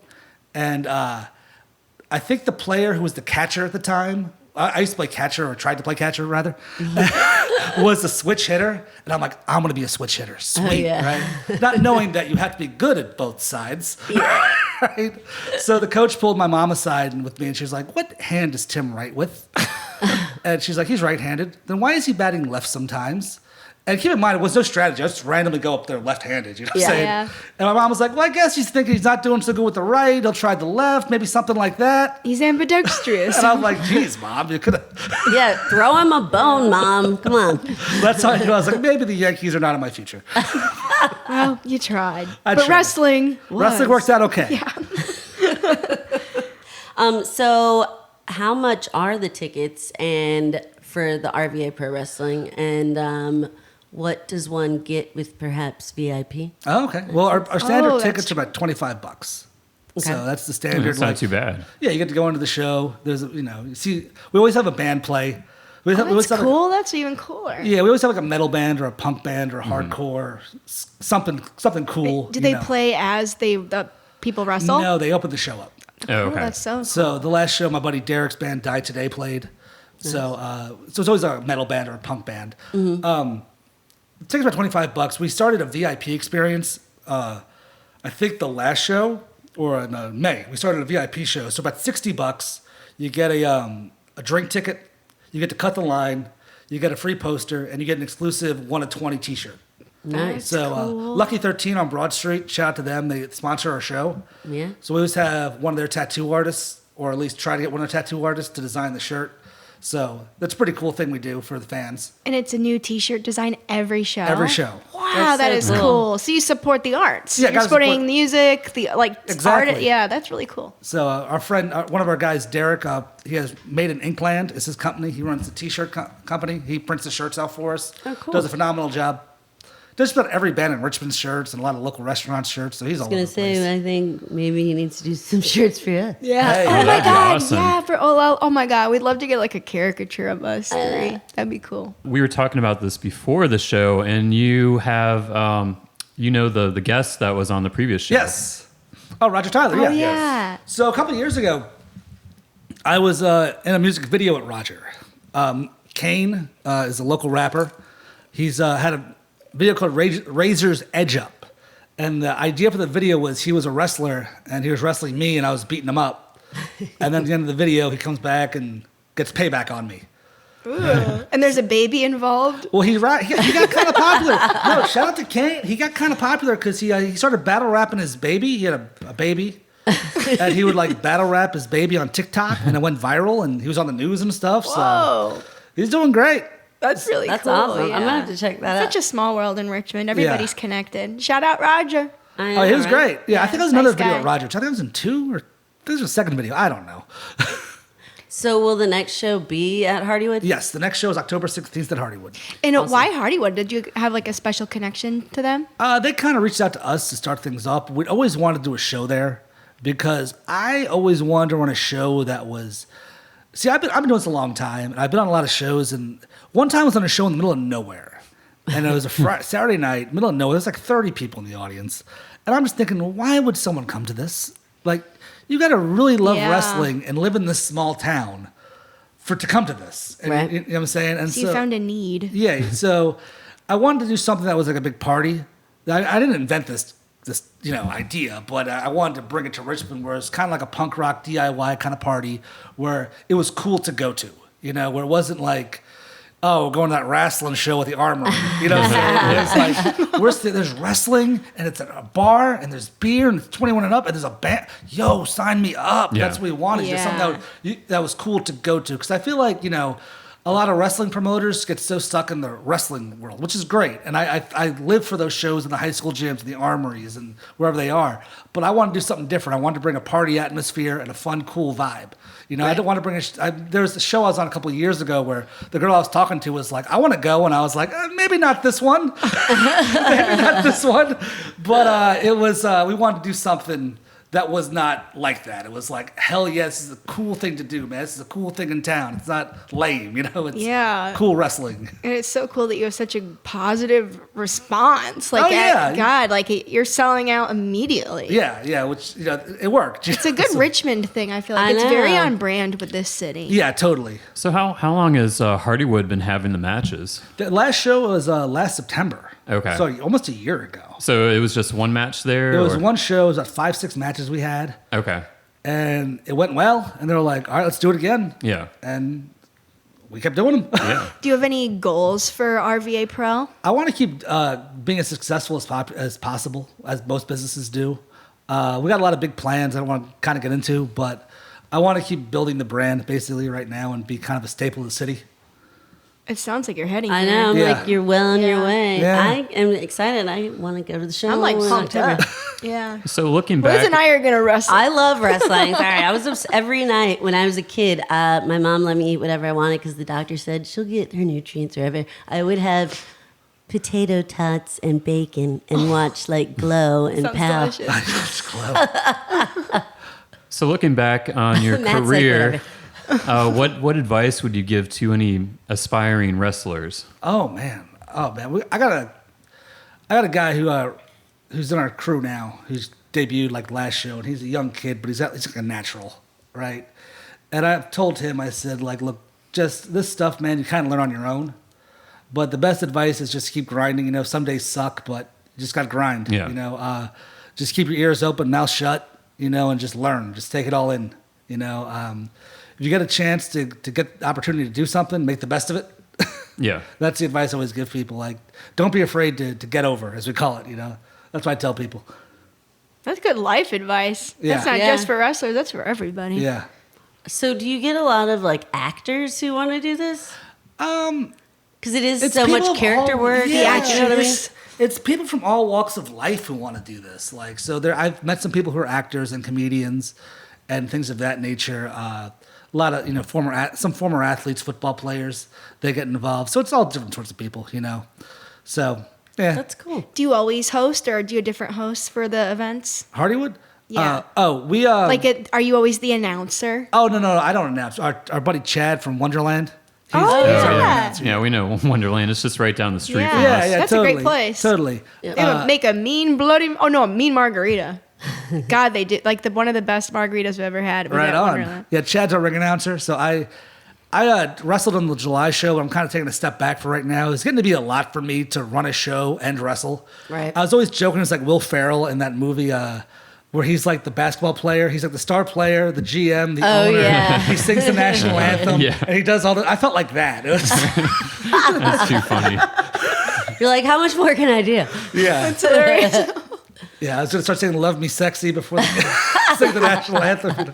D: and I think the player who was the catcher at the time, I used to play catcher, or tried to play catcher rather, was a switch hitter, and I'm like, I'm gonna be a switch hitter, sweet, right? Not knowing that you have to be good at both sides, right? So the coach pulled my mom aside and with me, and she was like, "What hand does Tim write with?" And she's like, "He's right-handed. Then why is he batting left sometimes?" And keep in mind, it was no strategy. I just randomly go up there left-handed, you know what I'm saying?
A: Yeah.
D: And my mom was like, well, I guess he's thinking he's not doing so good with the right. He'll try the left, maybe something like that.
A: He's ambidextrous.
D: And I'm like, geez, Mom, you could have.
B: Yeah, throw him a bone, Mom. Come on.
D: That's how I was like, maybe the Yankees are not in my future.
A: Well, you tried.
D: I
A: But
D: tried.
A: wrestling
D: Worked out okay.
A: Yeah.
B: So how much are the tickets and for the RVA Pro Wrestling? And what does one get with perhaps VIP?
D: Oh, okay. Well, our standard
A: Oh, that's
D: tickets are about $25.
B: Okay.
D: So that's the standard.
C: That's not too bad.
D: Yeah, you get to go into the show. There's, you see, we always have a band play. We always
A: That's
D: have
A: cool. That's even cooler.
D: Yeah, we always have like a metal band or a punk band or a hardcore, something cool.
A: Do
D: you
A: they
D: know.
A: play as the people wrestle?
D: No, they open the show up.
C: Oh, okay.
A: Oh, that's so cool.
D: So the last show, my buddy Derek's band Die Today played. So it's always a metal band or a punk band. It takes about $25. We started a VIP experience. I think the last show or in May, we started a VIP show. So about $60. You get a drink ticket. You get to cut the line. You get a free poster, and you get an exclusive 1 of 20 T-shirt.
B: Nice.
D: So
A: cool.
D: Lucky 13 on Broad Street, shout out to them. They sponsor our show.
B: Yeah.
D: So we always have one of their tattoo artists, or at least try to get one of their tattoo artists to design the shirt. So that's a pretty cool thing we do for the fans.
A: And it's a new T-shirt design every show.
D: Every show.
A: Wow,
B: That's
A: that
B: so
A: is
B: cool.
A: cool. So you support the arts.
D: Yeah,
A: You're
D: gotta
A: supporting
D: support-
A: music, the
D: Exactly.
A: art. Yeah, that's really cool.
D: So our friend, one of our guys, Derek, he has Made in Inkland. It's his company. He runs the T-shirt company. He prints the shirts out for us.
B: Oh, cool.
D: Does a phenomenal job. Does just about every band in Richmond shirts and a lot of local restaurant shirts. So he's all
B: I was
D: over
B: gonna
D: the place.
B: say, I think maybe he needs to do some shirts for us.
A: Yeah.
D: Hey,
A: oh
D: that'd
A: my
C: be
A: god.
C: awesome.
A: Yeah. Oh my god. We'd love to get like a caricature of us three. That'd be cool.
C: We were talking about this before the show, and you have, the guest that was on the previous show.
D: Yes. Oh, Roger Tyler.
A: Oh
D: yeah.
A: yeah.
D: So a couple of years ago, I was in a music video with Roger. Kane is a local rapper. He's had a video called Razor's Edge Up. And the idea for the video was he was a wrestler, and he was wrestling me, and I was beating him up. And then at the end of the video, he comes back and gets payback on me.
A: And there's a baby involved.
D: Well, he got kind of popular. No, shout out to Kane. He got kind of popular because he started battle rapping his baby. He had a baby. And he would like battle rap his baby on TikTok, and it went viral, and he was on the news and stuff. So
A: Whoa.
D: he's doing great.
A: That's really
B: That's
A: cool.
B: awesome.
A: Yeah.
B: I'm gonna have to check that out.
A: Such a small world in Richmond. Everybody's connected. Shout out Roger.
B: I
D: Oh,
B: know,
D: he was
B: right?
D: great. Yeah, I think that was
A: nice
D: another video
A: guy.
D: with Roger. I think it was in 2 or this was a second video. I don't know.
B: So will the next show be at Hardywood?
D: Yes, the next show is October 16th at Hardywood.
A: And why Hardywood? Did you have like a special connection to them?
D: They kind of reached out to us to start things up. We'd always wanted to do a show there because I always wanted to run a show that was. See, I've been doing this a long time, and I've been on a lot of shows. And one time I was on a show in the middle of nowhere, and it was a Saturday night, middle of nowhere. There's like 30 people in the audience, and I'm just thinking, well, why would someone come to this? Like, you got to really love
A: Yeah.
D: wrestling and live in this small town to come to this. And,
B: Right.
D: you know what I'm saying? And
A: So you found a need.
D: yeah, so I wanted to do something that was like a big party. I didn't invent this idea, but I wanted to bring it to Richmond, where it's kind of like a punk rock DIY kind of party, where it was cool to go to. Where it wasn't like oh, we're going to that wrestling show with the Armory. You know what I'm saying? It's like, there's wrestling, and it's at a bar, and there's beer, and it's 21 and up, and there's a band. Yo, sign me up.
C: Yeah.
D: That's what we wanted.
A: Yeah.
D: Just something that was cool to go to. Because I feel like, a lot of wrestling promoters get so stuck in the wrestling world, which is great. And I live for those shows in the high school gyms, and the armories, and wherever they are. But I want to do something different. I want to bring a party atmosphere and a fun, cool vibe. I don't want to bring there was a show I was on a couple of years ago where the girl I was talking to was like, I want to go. And I was like, maybe not this one. Maybe not this one. But it was, we wanted to do something that was not like that. It was like, hell yes, this is a cool thing to do, man. This is a cool thing in town. It's not lame, It's cool wrestling.
A: And it's so cool that you have such a positive response. Like, God, like you're selling out immediately.
D: Yeah, which, it worked.
A: It's a good Richmond thing, I feel like. It's very on brand with this city.
D: Yeah, totally.
C: So how long has Hardywood been having the matches?
D: The last show was last September.
C: Okay.
D: So almost a year ago.
C: So it was just one match there?
D: There was one show. It was 5-6 matches we had.
C: Okay.
D: And it went well. And they were like, all right, let's do it again.
C: Yeah.
D: And we kept doing them.
C: Yeah.
A: Do you have any goals for RVA Pro?
D: I want to keep being as successful as possible, as most businesses do. We got a lot of big plans I don't want to kind of get into, but I want to keep building the brand basically right now and be kind of a staple of the city.
A: It sounds like you're heading
B: I
A: there.
B: know. I'm
D: Yeah.
B: like, you're well on your way.
D: Yeah.
B: I am excited. I want to go to the show.
A: I'm like
B: in
A: pumped
B: October.
A: up. Yeah.
C: So looking
A: Liz
C: back,
A: and I are going to wrestle.
B: I love wrestling. Sorry, I was every night when I was a kid. My mom let me eat whatever I wanted because the doctor said she'll get her nutrients wherever. I would have potato tots and bacon and watch like Glow and
A: Sounds
B: Pal.
A: delicious.
C: so looking back on your
B: Matt's like,
C: career,
B: whatever.
C: what advice would you give to any aspiring wrestlers?
D: Oh man. I got a guy who's in our crew now. Who's debuted like last show, and he's a young kid, but he's like a natural, right? And I've told him, I said, like, look, just this stuff, man, you kind of learn on your own. But the best advice is just keep grinding. Some days suck, but you just got to grind.
C: Yeah.
D: Just keep your ears open, mouth shut, and just learn. Just take it all in. If you get a chance to get the opportunity to do something, make the best of it.
C: Yeah.
D: That's the advice I always give people. Like, don't be afraid to get over, as we call it. That's what I tell people.
A: That's good life advice.
D: Yeah.
A: That's not
B: Yeah.
A: just for wrestlers. That's for everybody.
D: Yeah.
B: So, do you get a lot of like actors who want to do this? Because it is
D: It's
B: so
D: people
B: much
D: of
B: character
D: all-
B: work.
D: Yeah,
B: you know what I mean?
D: It's people from all walks of life who want to do this. Like, so I've met some people who are actors and comedians and things of that nature. A lot of some former athletes, football players, they get involved. So it's all different sorts of people. So yeah.
B: That's cool.
A: Do you always host, or do you have different hosts for the events?
D: Hardywood.
A: Yeah.
D: We
A: Are you always the announcer?
D: Oh no, I don't announce. Our buddy Chad from Wonderland.
A: Oh,
D: our
A: yeah.
D: announcer.
C: Yeah, we know Wonderland. It's just right down the street from
A: Yeah.
C: us.
A: That's a great place.
D: Totally.
A: They would make a mean margarita. God, they did one of the best margaritas I've ever had. was
D: Right
A: at
D: on.
A: Wonderland.
D: Yeah, Chad's our ring announcer. So I wrestled on the July show. I'm kind of taking a step back for right now. It's getting to be a lot for me to run a show and wrestle.
B: Right.
D: I was always joking. It's like Will Ferrell in that movie where he's like the basketball player. He's like the star player, the GM, the owner.
B: Yeah.
D: He sings the national anthem.
C: Yeah.
D: And he does all the. I felt like that. It was,
C: That's too funny.
B: You're like, how much more can I do?
D: yeah.
A: Hilarious.
D: Yeah, I was going to start saying "Love Me Sexy" before sing the national anthem.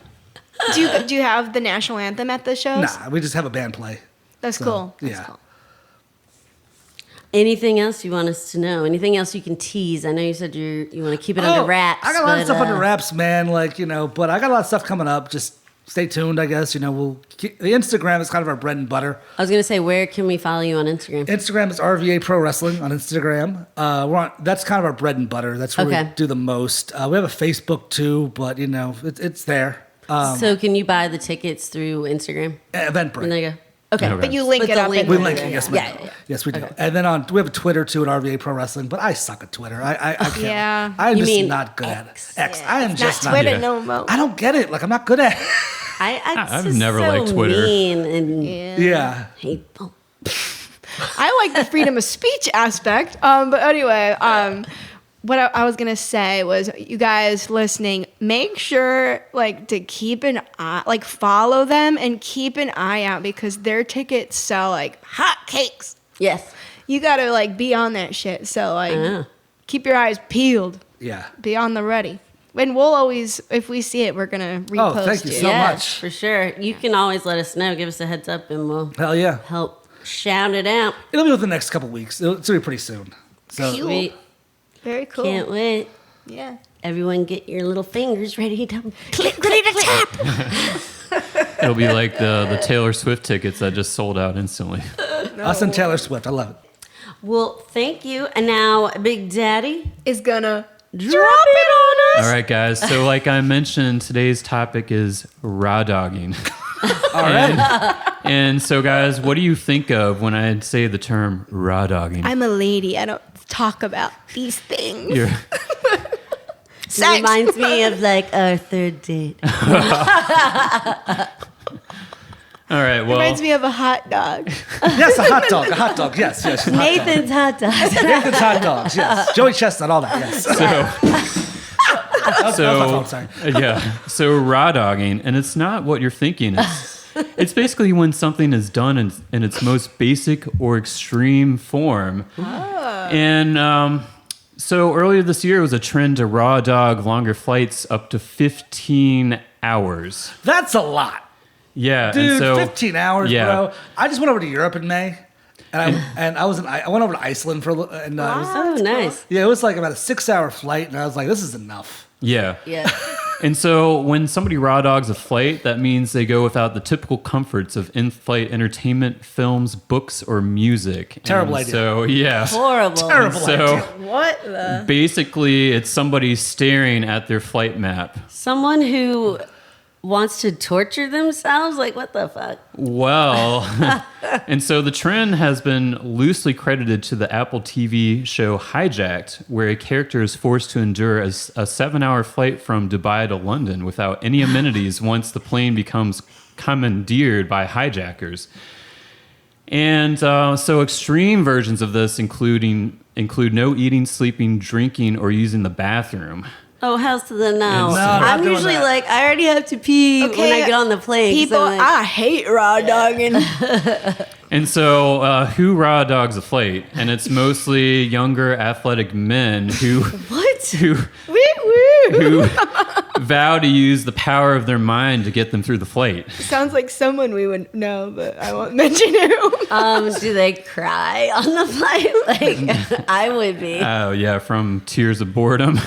A: Do you have the national anthem at the shows?
D: Nah, we just have a band play.
A: That's cool. That's
D: yeah.
A: cool.
B: Anything else you want us to know? Anything else you can tease? I know you said you want to keep it under wraps.
D: I got a lot of
B: but,
D: stuff under wraps, man. But I got a lot of stuff coming up. Just stay tuned, I guess. The Instagram is kind of our bread and butter.
B: I was going to say, where can we follow you on Instagram?
D: Instagram is RVA Pro Wrestling on Instagram. That's kind of our bread and butter. That's where we do the most. We have a Facebook too, but it's there.
B: So can you buy the tickets through Instagram?
D: Eventbrite.
B: And they go, okay.
A: But you link
B: But
A: it
B: the
A: up.
B: link
A: in
D: We
A: the-
D: link it, yes, we
B: Yeah,
D: do.
B: yeah.
D: Yes, we do. And then we have a Twitter too at RVA Pro Wrestling, but I suck at Twitter. I can't.
A: Yeah.
D: I'm
B: You
D: just
B: mean
D: not good
B: X.
D: at it. X. I am
A: Not
D: just not.
A: Twitter,
C: Yeah.
A: no mo.
D: I don't get it. I'm not good at it.
B: I've
C: I've never liked Twitter.
B: Mean and
D: Yeah.
B: hateful.
A: I like the freedom of speech aspect. But anyway, what I was gonna say was, you guys listening, make sure to keep an eye, follow them and keep an eye out, because their tickets sell like hotcakes.
B: Yes.
A: You gotta be on that shit. So keep your eyes peeled.
D: Yeah.
A: Be on the ready. And we'll always, if we see it, we're gonna repost
D: thank you
A: it.
D: so much.
B: For sure. You can always let us know. Give us a heads up, and we'll
D: Hell yeah.
B: help shout it out.
D: It'll be within the next couple weeks. It's gonna be pretty soon. So
A: Cool.
B: Sweet.
A: Very cool.
B: Can't wait.
A: Yeah.
B: Everyone get your little fingers ready to
A: Click, ready to tap.
C: It'll be like the Taylor Swift tickets that just sold out instantly.
D: us and Taylor Swift. I love it.
B: Well, thank you. And now Big Daddy
A: Is gonna
B: drop it on us.
C: All right, guys. So like I mentioned, today's topic is raw dogging.
D: All right.
C: And so, guys, what do you think of when I say the term raw dogging?
A: I'm a lady. I don't talk about these things.
C: You're-
B: It reminds me of our third date.
C: All right, well,
A: Reminds me of a hot dog.
D: Yes, a hot dog. A hot dog. Yes, yes. a hot dog.
B: Nathan's hot dogs.
D: Nathan's hot dogs. Yes. Joey Chestnut. All that. Yes. That was my fault, sorry.
C: yeah. So raw dogging, and it's not what you're thinking. It's basically when something is done in its most basic or extreme form. And so earlier this year, it was a trend to raw dog longer flights up to 15 hours.
D: That's a lot.
C: Yeah,
D: Dude,
C: and so
D: 15 hours,
C: yeah.
D: bro. I just went over to Europe in May, and I went over to Iceland for a little, and
B: Oh, nice.
D: it was like about a 6-hour flight, and I was like, this is enough.
C: Yeah.
B: Yeah.
C: And so when somebody raw dogs a flight, that means they go without the typical comforts of in-flight entertainment, films, books, or music.
D: Terrible
C: And
D: idea.
C: So, yeah.
B: Horrible.
D: Terrible
C: So
D: idea.
A: What the?
C: basically, it's somebody staring at their flight map.
B: Someone who wants to torture themselves? What the fuck?
C: Well, and so the trend has been loosely credited to the Apple TV show Hijacked, where a character is forced to endure a 7-hour flight from Dubai to London without any amenities once the plane becomes commandeered by hijackers. And so extreme versions of this include no eating, sleeping, drinking, or using the bathroom.
B: Oh, hells to the no.
C: No,
D: not
B: I'm
D: doing
B: usually
D: that.
B: I already have to pee when I get on the plane. 'cause
A: People,
B: I'm like,
A: I hate raw dogging.
C: And so, who raw dogs a flight? And it's mostly younger, athletic men who
A: Woo woo.
C: who vow to use the power of their mind to get them through the flight.
A: Sounds like someone we would know, but I won't mention who.
B: do they cry on the flight? I would be.
C: Oh yeah, from tears of boredom.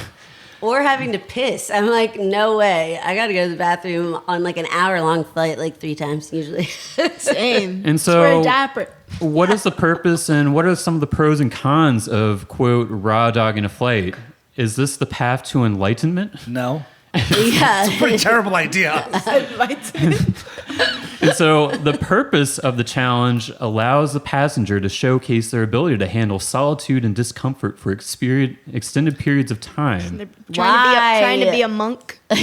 B: Or having to piss. I'm like, no way. I got to go to the bathroom on an hour-long flight 3 times usually.
A: Same.
C: And so-
A: Swear dapper.
C: What is the purpose and what are some of the pros and cons of, quote, raw dogging a flight? Is this the path to enlightenment?
D: No.
B: Yeah.
D: Pretty terrible idea.
C: And so the purpose of the challenge allows the passenger to showcase their ability to handle solitude and discomfort for extended periods of time.
A: They're
B: Why?
A: trying to be a monk.
B: Yeah.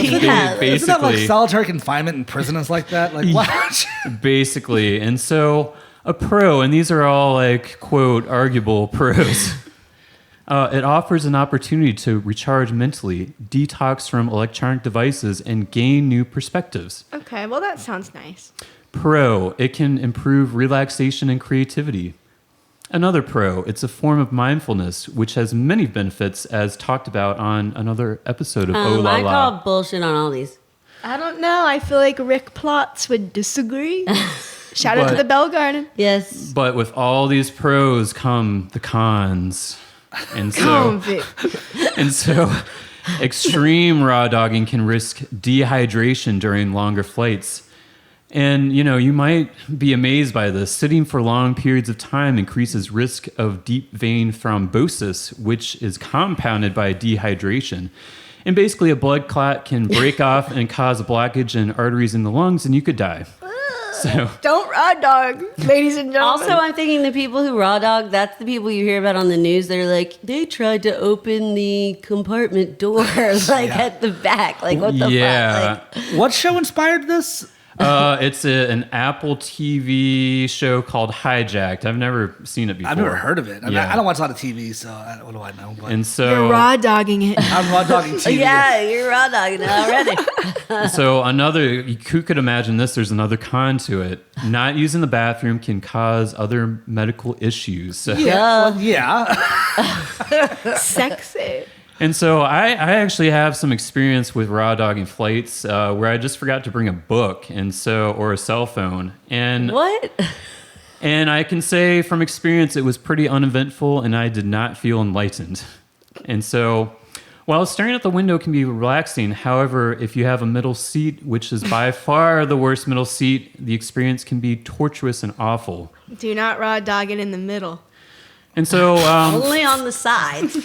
D: Isn't that like
C: Basically,
D: solitary confinement in prison is like that? Like, what?
C: basically. And so a pro, and these are all quote, arguable pros. It offers an opportunity to recharge mentally, detox from electronic devices, and gain new perspectives.
A: Okay, well, that sounds nice.
C: Pro, it can improve relaxation and creativity. Another pro, it's a form of mindfulness, which has many benefits as talked about on another episode of Oh La
B: I
C: La.
B: call bullshit on all these.
A: I don't know. I feel like Rick Plotz would disagree. Shout out to
C: But-
A: the Bell Garden.
B: Yes.
C: But with all these pros come the cons. And so, extreme raw dogging can risk dehydration during longer flights. And, you might be amazed by this. Sitting for long periods of time increases risk of deep vein thrombosis, which is compounded by dehydration. And basically, a blood clot can break off and cause a blockage in arteries in the lungs, and you could die. So,
A: Don't raw dog, ladies and gentlemen.
B: Also, I'm thinking the people who raw dog, that's the people you hear about on the news. They're like, they tried to open the compartment door, at the back. What the
C: yeah.
B: fuck?
D: What show inspired this?
C: It's an Apple TV show called Hijacked. I've never seen it before.
D: I've never heard of it. I
C: Yeah.
D: don't watch a lot of TV, so what do I know? But
C: And so,
A: You're raw dogging it.
D: I'm raw dogging TV.
B: Yeah, you're raw dogging it already.
C: so who could imagine this? There's another con to it. Not using the bathroom can cause other medical issues. So.
D: Yeah. Well, yeah.
A: Sexy.
C: And so I actually have some experience with raw dogging flights where I just forgot to bring a book or a cell phone. And
B: What?
C: And I can say from experience, it was pretty uneventful and I did not feel enlightened. And so while staring at the window can be relaxing, however, if you have a middle seat, which is by far the worst middle seat, the experience can be torturous and awful.
A: Do not raw dog it in the middle.
C: And so...
B: Only on the sides.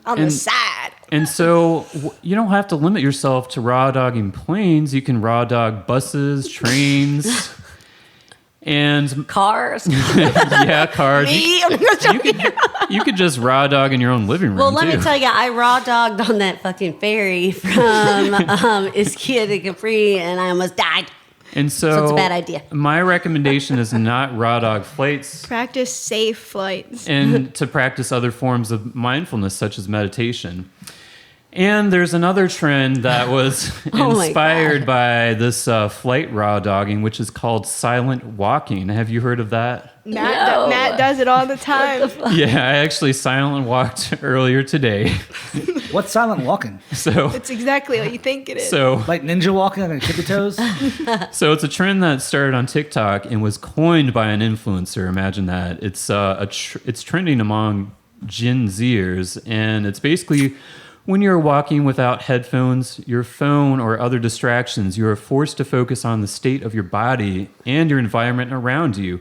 A: On the side.
C: And so you don't have to limit yourself to raw dogging planes. You can raw dog buses, trains, and
B: Cars.
C: yeah, cars.
A: Me? I'm gonna
C: You could just raw dog in your own living room.
B: Well, let
C: too.
B: me tell you, I raw dogged on that fucking ferry from Ischia to Capri, and I almost died.
C: And
B: So it's a bad idea.
C: My recommendation is not raw dog flights
A: Practice safe flights.
C: and to practice other forms of mindfulness, such as meditation. And there's another trend that was
B: Oh my
C: inspired by this flight raw dogging, which is called silent walking. Have you heard of that?
A: Matt does it all the time.
C: Yeah, I actually silent walked earlier today.
D: What's silent walking?
C: So
A: It's exactly what you think it is.
C: so
D: Like ninja walking, like tippy toes?
C: So it's a trend that started on TikTok and was coined by an influencer. Imagine that. It's it's trending among Gen Zers, and it's basically when you're walking without headphones, your phone, or other distractions, you are forced to focus on the state of your body and your environment around you.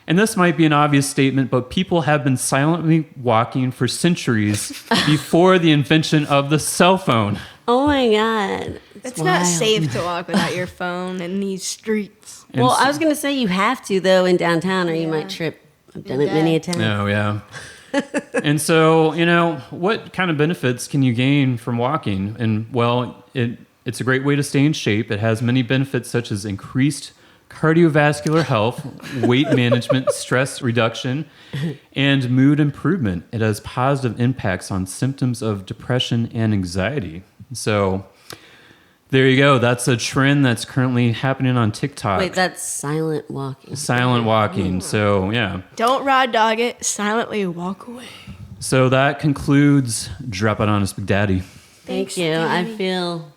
C: And this might be an obvious statement, but people have been silently walking for centuries before the invention of the cell phone.
B: Oh my God.
A: It's not safe to walk without your phone in these streets.
C: And
B: Well,
C: so-
B: I was going to say you have to, though, in downtown, or you might trip. I've done it many a time.
C: Oh, yeah. And so, what kind of benefits can you gain from walking? And, well, it's a great way to stay in shape. It has many benefits such as increased cardiovascular health, weight management, stress reduction, and mood improvement. It has positive impacts on symptoms of depression and anxiety. So there you go. That's a trend that's currently happening on TikTok.
B: Wait, that's silent walking.
C: Silent walking. So, yeah.
A: Don't raw dog it. Silently walk away.
C: So that concludes Drop It On Us, Big Daddy.
B: Thank you. I feel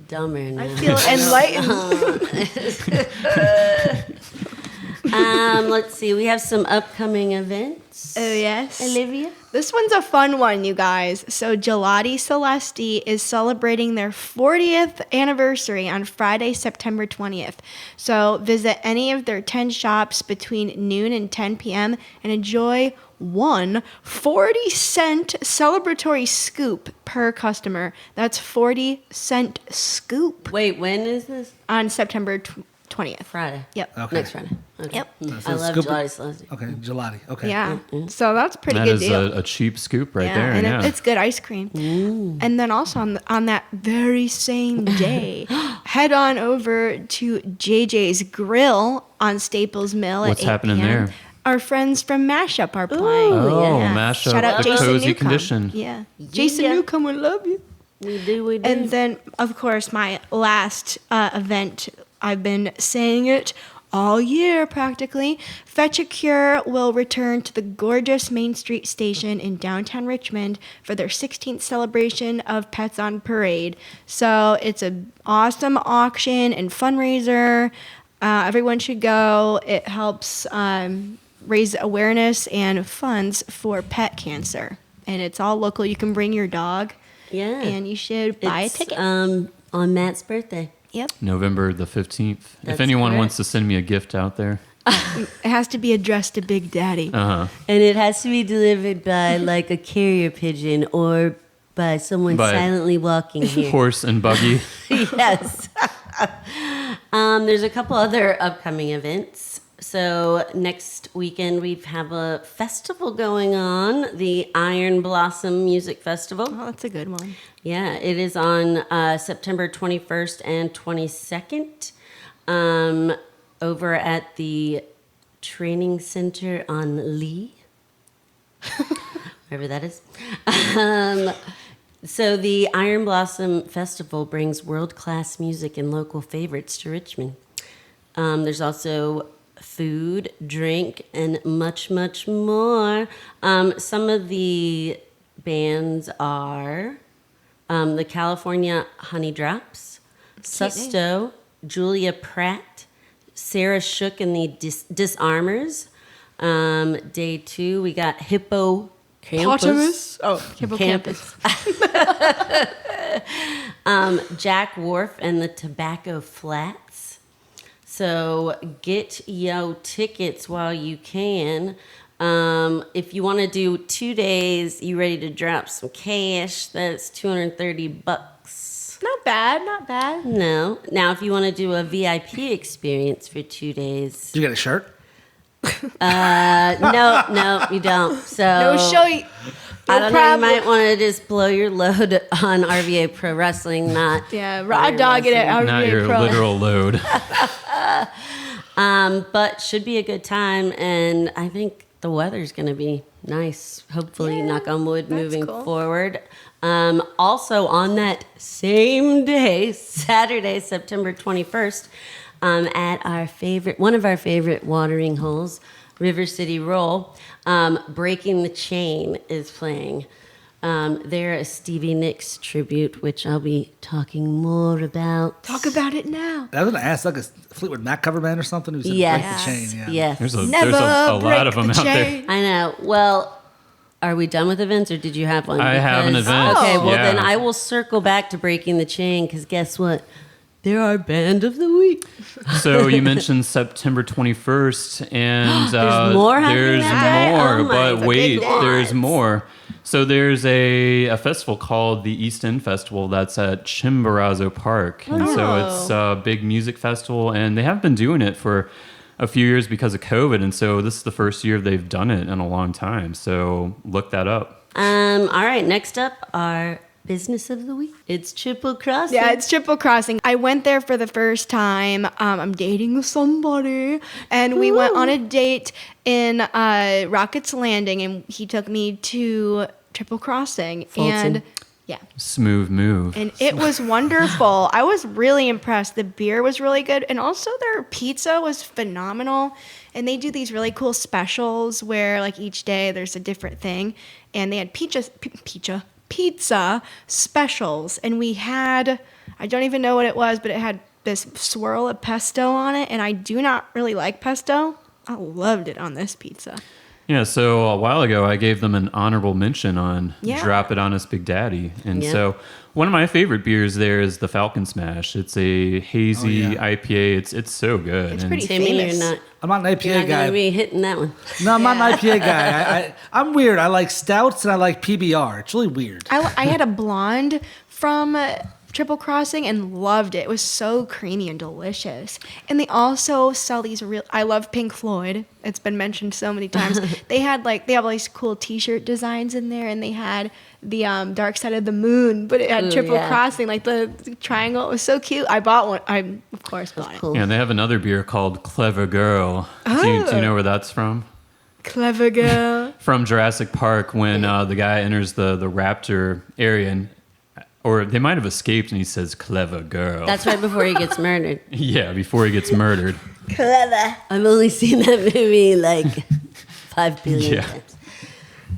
B: dumber now.
A: I feel enlightened.
B: Let's see. We have some upcoming events.
A: Oh, yes.
B: Olivia?
A: This one's a fun one, you guys. So Gelati Celesti is celebrating their 40th anniversary on Friday, September 20th. So visit any of their 10 shops between noon and 10 p.m. and enjoy one 40-cent celebratory scoop per customer. That's 40-cent scoop
B: Wait, when is this?
A: on September 20th.
B: Friday.
A: Yep.
D: Okay.
B: Next Friday. Okay.
A: Yep.
B: I love
D: scoop-
B: Gelati Celesti.
D: Okay, gelati. Okay.
A: Yeah. So that's a pretty
C: That
A: good
C: is
A: deal.
C: a cheap scoop right
A: Yeah,
C: there.
A: and
C: Yeah.
A: it's good ice cream. And then also on that very same day, head on over to JJ's Grille on Staples Mill
C: What's
A: at 8
C: happening
A: p.m.
C: there?
A: Our friends from Mashup are playing.
C: Oh,
B: yeah.
C: Mashup.
A: Shout out
C: the
A: Jason
C: Cozy
A: Newcomb.
C: Condition.
A: Yeah. Jason Newcomb would love you.
B: We do.
A: And then, of course, my last event, I've been saying it all year practically. Fetch a Cure will return to the gorgeous Main Street station in downtown Richmond for their 16th celebration of Pets on Parade. So it's an awesome auction and fundraiser. Everyone should go. It helps raise awareness and funds for pet cancer. And it's all local. You can bring your dog.
B: Yeah.
A: And you should buy a
B: It's,
A: ticket.
B: on Matt's birthday.
A: Yep.
C: November the 15th.
B: That's
C: If anyone
B: correct.
C: wants to send me a gift out there.
A: It has to be addressed to Big Daddy.
C: Uh-huh.
B: And it has to be delivered by like a carrier pigeon or by someone
C: By-
B: silently walking here.
C: Horse and buggy.
B: Yes. There's a couple other upcoming events. So next weekend we have a festival going on, the Iron Blossom Music Festival.
A: Oh, that's a good one.
B: Yeah, it is on September 21st and 22nd. over at the training center on Leigh, wherever that is. So the Iron Blossom Festival brings world-class music and local favorites to Richmond. There's also food, drink, and much, much more. Some of the bands are the California Honey Drops, Susto, Julia Pratt, Sarah Shook and the Disarmers. Day 2, we got Hippocampus.
A: Hippocampus.
B: Jack Wharf and the Tobacco Flats. So get yo tickets while you can. If you want to do 2 days, you ready to drop some cash, that's $230.
A: Not bad, not bad.
B: No. Now, if you want to do a VIP experience for 2 days.
D: Do you get a shirt?
B: No, you don't. So
A: No show.
B: I don't know, you might want to just blow your load on RVA Pro Wrestling, not
A: Yeah, raw dog it at
C: Not
A: RVA
C: your
A: Pro.
C: literal load.
B: but should be a good time, and I think the weather's going to be nice. Hopefully,
A: Yeah,
B: knock on wood,
A: that's
B: moving
A: cool.
B: forward. Also, on that same day, Saturday, September 21st, at one of our favorite watering holes, River City Roll, Breaking the Chain is playing. They're a Stevie Nicks tribute, which I'll be talking more about.
A: Talk about it now.
D: I was going to ask, like a Fleetwood Mac cover band or something who said
B: Yes.
D: break the chain. Yeah.
B: Yes.
C: There's a
A: Never
C: lot
A: break
C: of them
A: the
C: out there.
A: chain.
B: I know. Well, are we done with events, or did you have one?
C: I have an event,
B: Okay, well
C: yeah.
B: then I will circle back to Breaking the Chain, because guess what? They're our band of the week.
C: So you mentioned September 21st, and
B: There's more happening
C: there's
B: that day?
C: more,
B: Oh my
C: but wait,
B: goodness.
C: there's more. So there's a festival called the East End Festival that's at Chimborazo Park, and so it's a big music festival, and they have been doing it for a few years because of COVID, and so this is the first year they've done it in a long time. So look that up.
B: All right, next up, our business of the week. It's Triple Crossing.
A: Yeah, it's Triple Crossing. I went there for the first time. I'm dating somebody, and we went on a date in Rockets Landing, and he took me to Triple Crossing,
B: Fulton.
A: and yeah,
C: Smooth move.
A: and it was wonderful. I was really impressed. The beer was really good, and also their pizza was phenomenal. And they do these really cool specials where, like, each day there's a different thing, and they had pizza specials, and we had, I don't even know what it was, but it had this swirl of pesto on it, and I do not really like pesto. I loved it on this pizza.
C: Yeah, so a while ago I gave them an honorable mention on
A: Yeah.
C: Drop It On Us Big Daddy. And
B: Yeah.
C: so one of my favorite beers there is the Falcon Smash. It's a hazy IPA. It's so good.
A: It's
C: And
A: pretty
B: Timmy,
A: famous.
B: you're not
D: I'm not an IPA
B: going
D: guy.
B: to be hitting that one.
D: No, I'm not an IPA guy. I'm weird. I like stouts and I like PBR. It's really weird.
A: I had a blonde from Triple Crossing and loved it. It was so creamy and delicious. And they also sell these I love Pink Floyd. It's been mentioned so many times. They have all these cool T-shirt designs in there, and they had the Dark Side of the Moon, but it had
B: Ooh,
A: Triple
B: yeah.
A: Crossing, like the triangle. It was so cute. I bought one. I of course bought it.
B: Cool.
C: yeah, and they have another beer called Clever Girl. Do you know where that's from?
A: Clever girl.
C: From Jurassic Park when the guy enters the raptor area, or they might have escaped, and he says, "Clever girl."
B: That's right before he gets murdered.
C: yeah, before he gets murdered.
B: Clever. I've only seen that movie like 5 billion
C: Yeah.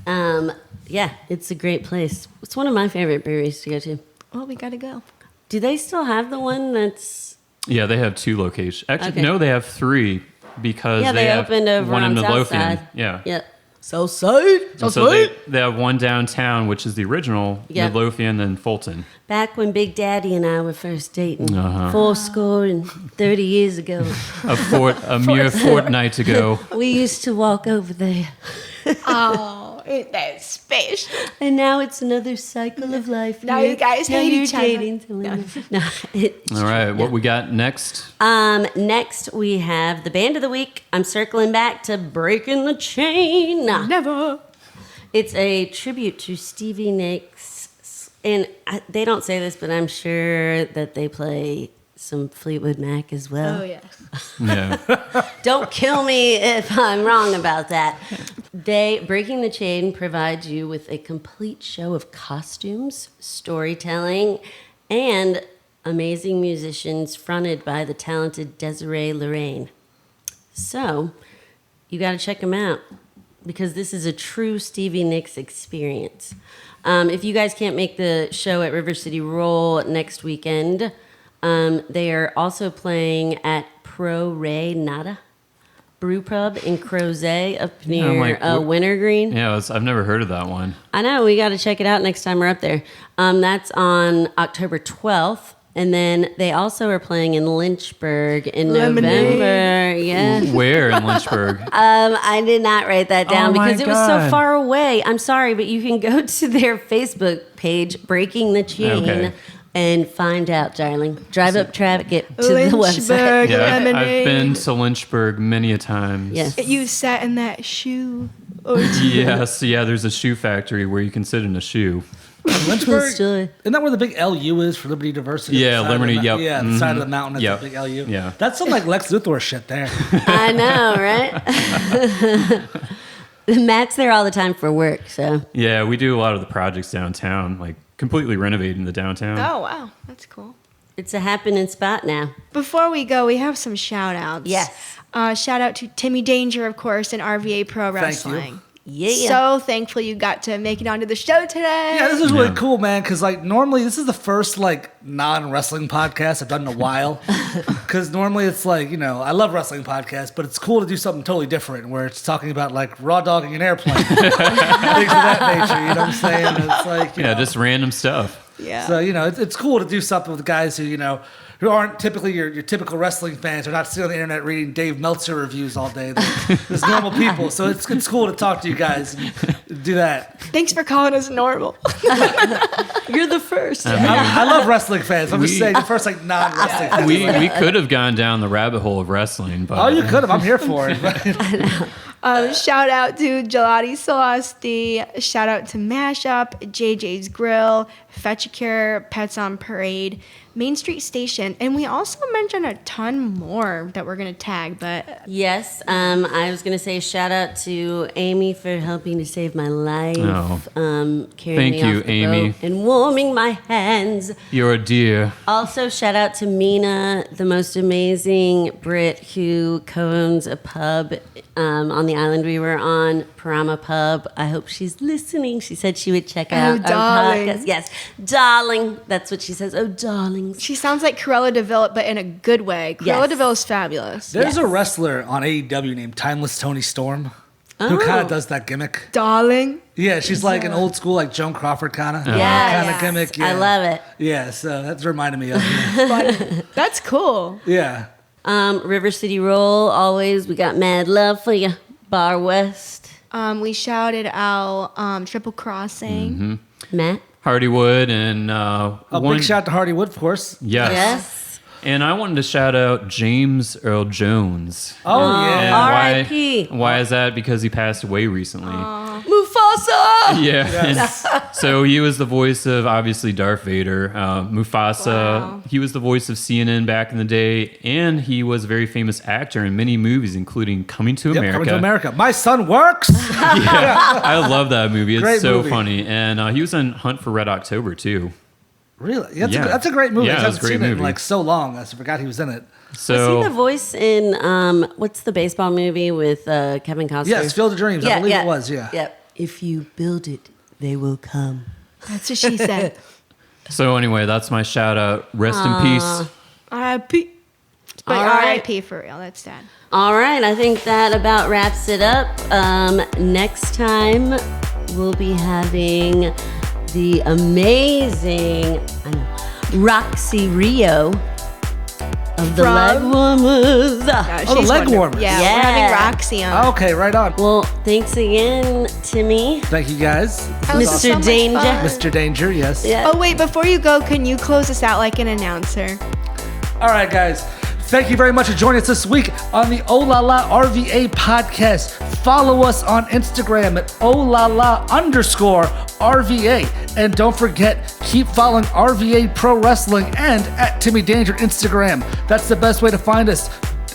B: times. Yeah, it's a great place. It's one of my favorite breweries to go to.
A: Well, we gotta go.
B: Do they still have the one that's...
C: Yeah, they have 2 locations. Actually,
B: Okay.
C: no, they have 3 because
B: Yeah, they
C: have
B: opened over
C: one
B: on
C: in
B: South
C: Midlothian.
B: Side.
C: Yeah.
B: Yep. Southside.
C: And so they have one downtown, which is the original
B: Yeah.
C: Midlothian, and Fulton.
B: Back when Big Daddy and I were first dating,
C: Uh-huh.
B: 30 years ago,
C: A mere fortnight ago.
B: we used to walk over there.
A: Oh, that's special.
B: And now it's another cycle of life.
A: Now you guys
B: Now
A: hate
B: you're
A: each other.
B: dating someone. No,
C: All right, what we got next?
B: Next, we have the band of the week. I'm circling back to Breaking the Chain.
A: Never.
B: It's a tribute to Stevie Nicks. And they don't say this, but I'm sure that they play some Fleetwood Mac as well.
A: Oh, yes.
C: Yeah.
B: Don't kill me if I'm wrong about that. Breaking the Chain provides you with a complete show of costumes, storytelling, and amazing musicians fronted by the talented Desiree Lorraine. So, you got to check them out because this is a true Stevie Nicks experience. If you guys can't make the show at River City Roll next weekend, they are also playing at Pro Ray Nada Brew Pub in Crozet up near Wintergreen.
C: Yeah, I've never heard of that one.
B: I know, we got to check it out next time we're up there. That's on October 12th. And then they also are playing in Lynchburg in November. Yeah.
C: Where in Lynchburg?
B: I did not write that down
C: Oh my
B: because it was so
C: God.
B: far away. I'm sorry, but you can go to their Facebook page, Breaking the Chain,
C: Okay.
B: and find out, darling. Drive up traffic, get to the website.
A: Lynchburg
C: Yeah, I've
A: lemonade.
C: been to Lynchburg many a times.
B: Yes.
A: You sat in that shoe. Or
C: Yes, yeah, there's a shoe factory where you can sit in a shoe.
D: Lynchburg,
B: Still-
D: isn't that where the big LU is for Liberty Diversity?
C: Yeah,
D: The side of
C: Liberty,
D: the
C: yep.
D: Yeah, the side of the
C: Mhm.
D: mountain, that's
C: Yep.
D: a big LU.
C: Yeah.
D: That's some like Lex Luthor shit there.
B: I know, right? Matt's there all the time for work, so.
C: Yeah, we do a lot of the projects downtown, like completely renovating the downtown.
A: Oh, wow. That's cool.
B: It's a happening spot now.
A: Before we go, we have some shout outs.
B: Yes.
A: Shout out to Timmy Danger, of course, and RVA Pro
D: you.
A: Wrestling.
B: Yeah.
A: So thankful you got to make it onto the show today.
D: Yeah, this is really
C: Yeah.
D: cool, man. Because like normally, this is the first like non-wrestling podcast I've done in a while. Because normally it's like I love wrestling podcasts, but it's cool to do something totally different where it's talking about like raw dogging an airplane, things of that nature. You know what I'm saying? It's like
C: Yeah, just random stuff.
A: Yeah.
D: So it's cool to do something with guys who aren't typically your typical wrestling fans. They're not sitting on the internet reading Dave Meltzer reviews all day. They're just normal people. So it's cool to talk to you guys and do that.
A: Thanks for calling us normal.
B: You're the first.
D: I love wrestling fans. I'm just saying the first like non-wrestling fans.
C: We could have gone down the rabbit hole of wrestling, but
D: Oh, you could have. I'm here for it.
A: Shout out to Gelati Celesti. Shout out to Mashup, JJ's Grille, Fetch a Cure, Pets on Parade, Main Street Station, and we also mentioned a ton more that we're gonna tag. But
B: Yes, I was going to say shout out to Amy for helping to save my life.
C: Oh.
B: Carrying
C: Thank
B: me
C: you,
B: off the
C: Amy.
B: boat and warming my hands.
C: you're a dear.
B: Also, shout out to Mina, the most amazing Brit who co-owns a pub on the island we were on, Parama Pub. I hope she's listening. She said she would check out our
A: darling.
B: podcast. Yes, darling. That's what she says. Oh, darlings.
A: she sounds like Cruella DeVille, but in a good way. Cruella
B: Yes.
A: DeVille is fabulous.
D: There's a wrestler on AEW named Timeless Tony Storm who
B: Oh.
D: kind of does that gimmick.
A: Darling.
D: Yeah, she's like an old school like Joan Crawford kind of
B: Yes.
D: gimmick. Yeah.
B: I love it.
D: Yeah, so that's reminding me of it.
A: That's cool.
D: Yeah.
B: River City Roll, always. We got mad love for you. Bar West.
A: We shouted out Triple Crossing.
B: Matt.
C: Hardywood and
D: A big shout out to Hardy Wood, of course.
C: Yes.
B: Yes.
C: And I wanted to shout out James Earl Jones.
D: Oh,
C: And
D: yeah.
B: R.I.P..
C: Why is that? Because he passed away recently.
B: Mufasa!
C: Yeah. So he was the voice of obviously Darth Vader, Mufasa.
A: Wow.
C: He was the voice of CNN back in the day, and he was a very famous actor in many movies, including Coming to
D: Yep,
C: America.
D: Coming to America. My son works.
C: Yeah, I love that movie. It's
D: Great
C: so
D: movie.
C: funny, and he was in Hunt for Red October too.
D: Really? That's,
C: Yeah.
D: that's a great movie.
C: Yeah,
D: I
C: it was
D: haven't
C: a great
D: seen it in
C: movie.
D: like so long. I forgot he was in it.
C: So
B: Was he the voice in what's the baseball movie with Kevin Costner?
D: Yes, Field of Dreams. I believe it was, yeah.
B: Yep. If you build it, they will come.
A: That's what she said.
C: So anyway, that's my shout out. Rest in peace.
A: R.I.P. But
B: All right.
A: R.I.P. for real. That's sad.
B: All right, I think that about wraps it up. Next time, we'll be having the amazing Roxy Rio of the
A: From-
B: Leg Warmers.
A: Yeah,
D: Oh, the
A: she's
D: leg
A: wonderful.
D: warmers.
A: Yeah,
B: Yeah.
A: we're having Roxy on.
D: Okay, right on.
B: Well, thanks again, Timmy,
D: Thank you guys.
A: That was
B: Mr.
A: so much
B: Danger.
A: fun.
D: Mr. Danger, yes.
B: Yeah.
A: Oh, wait, before you go, can you close us out like an announcer?
D: All right, guys. Thank you very much for joining us this week on the Oh La La RVA podcast. Follow us on Instagram at OhLaLa_RVA. And don't forget, keep following RVA Pro Wrestling and at Timmy Danger Instagram. That's the best way to find us.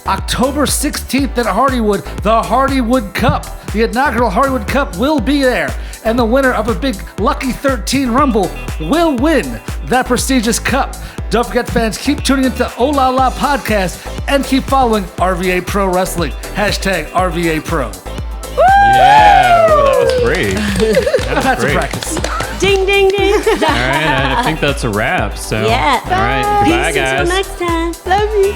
D: October 16th at Hardywood, the Hardywood Cup. The inaugural Hardywood Cup will be there. And the winner of a big Lucky 13 Rumble will win that prestigious cup. Don't forget, fans, keep tuning into Oh La La podcast and keep following RVA Pro Wrestling. Hashtag RVA Pro.
C: Yeah, ooh, that was great.
D: That's a practice.
B: Ding, ding, ding.
C: All right, I think that's a wrap. So,
B: Yeah.
C: all right, goodbye,
B: Peace
C: guys.
B: until next time.
A: Love you.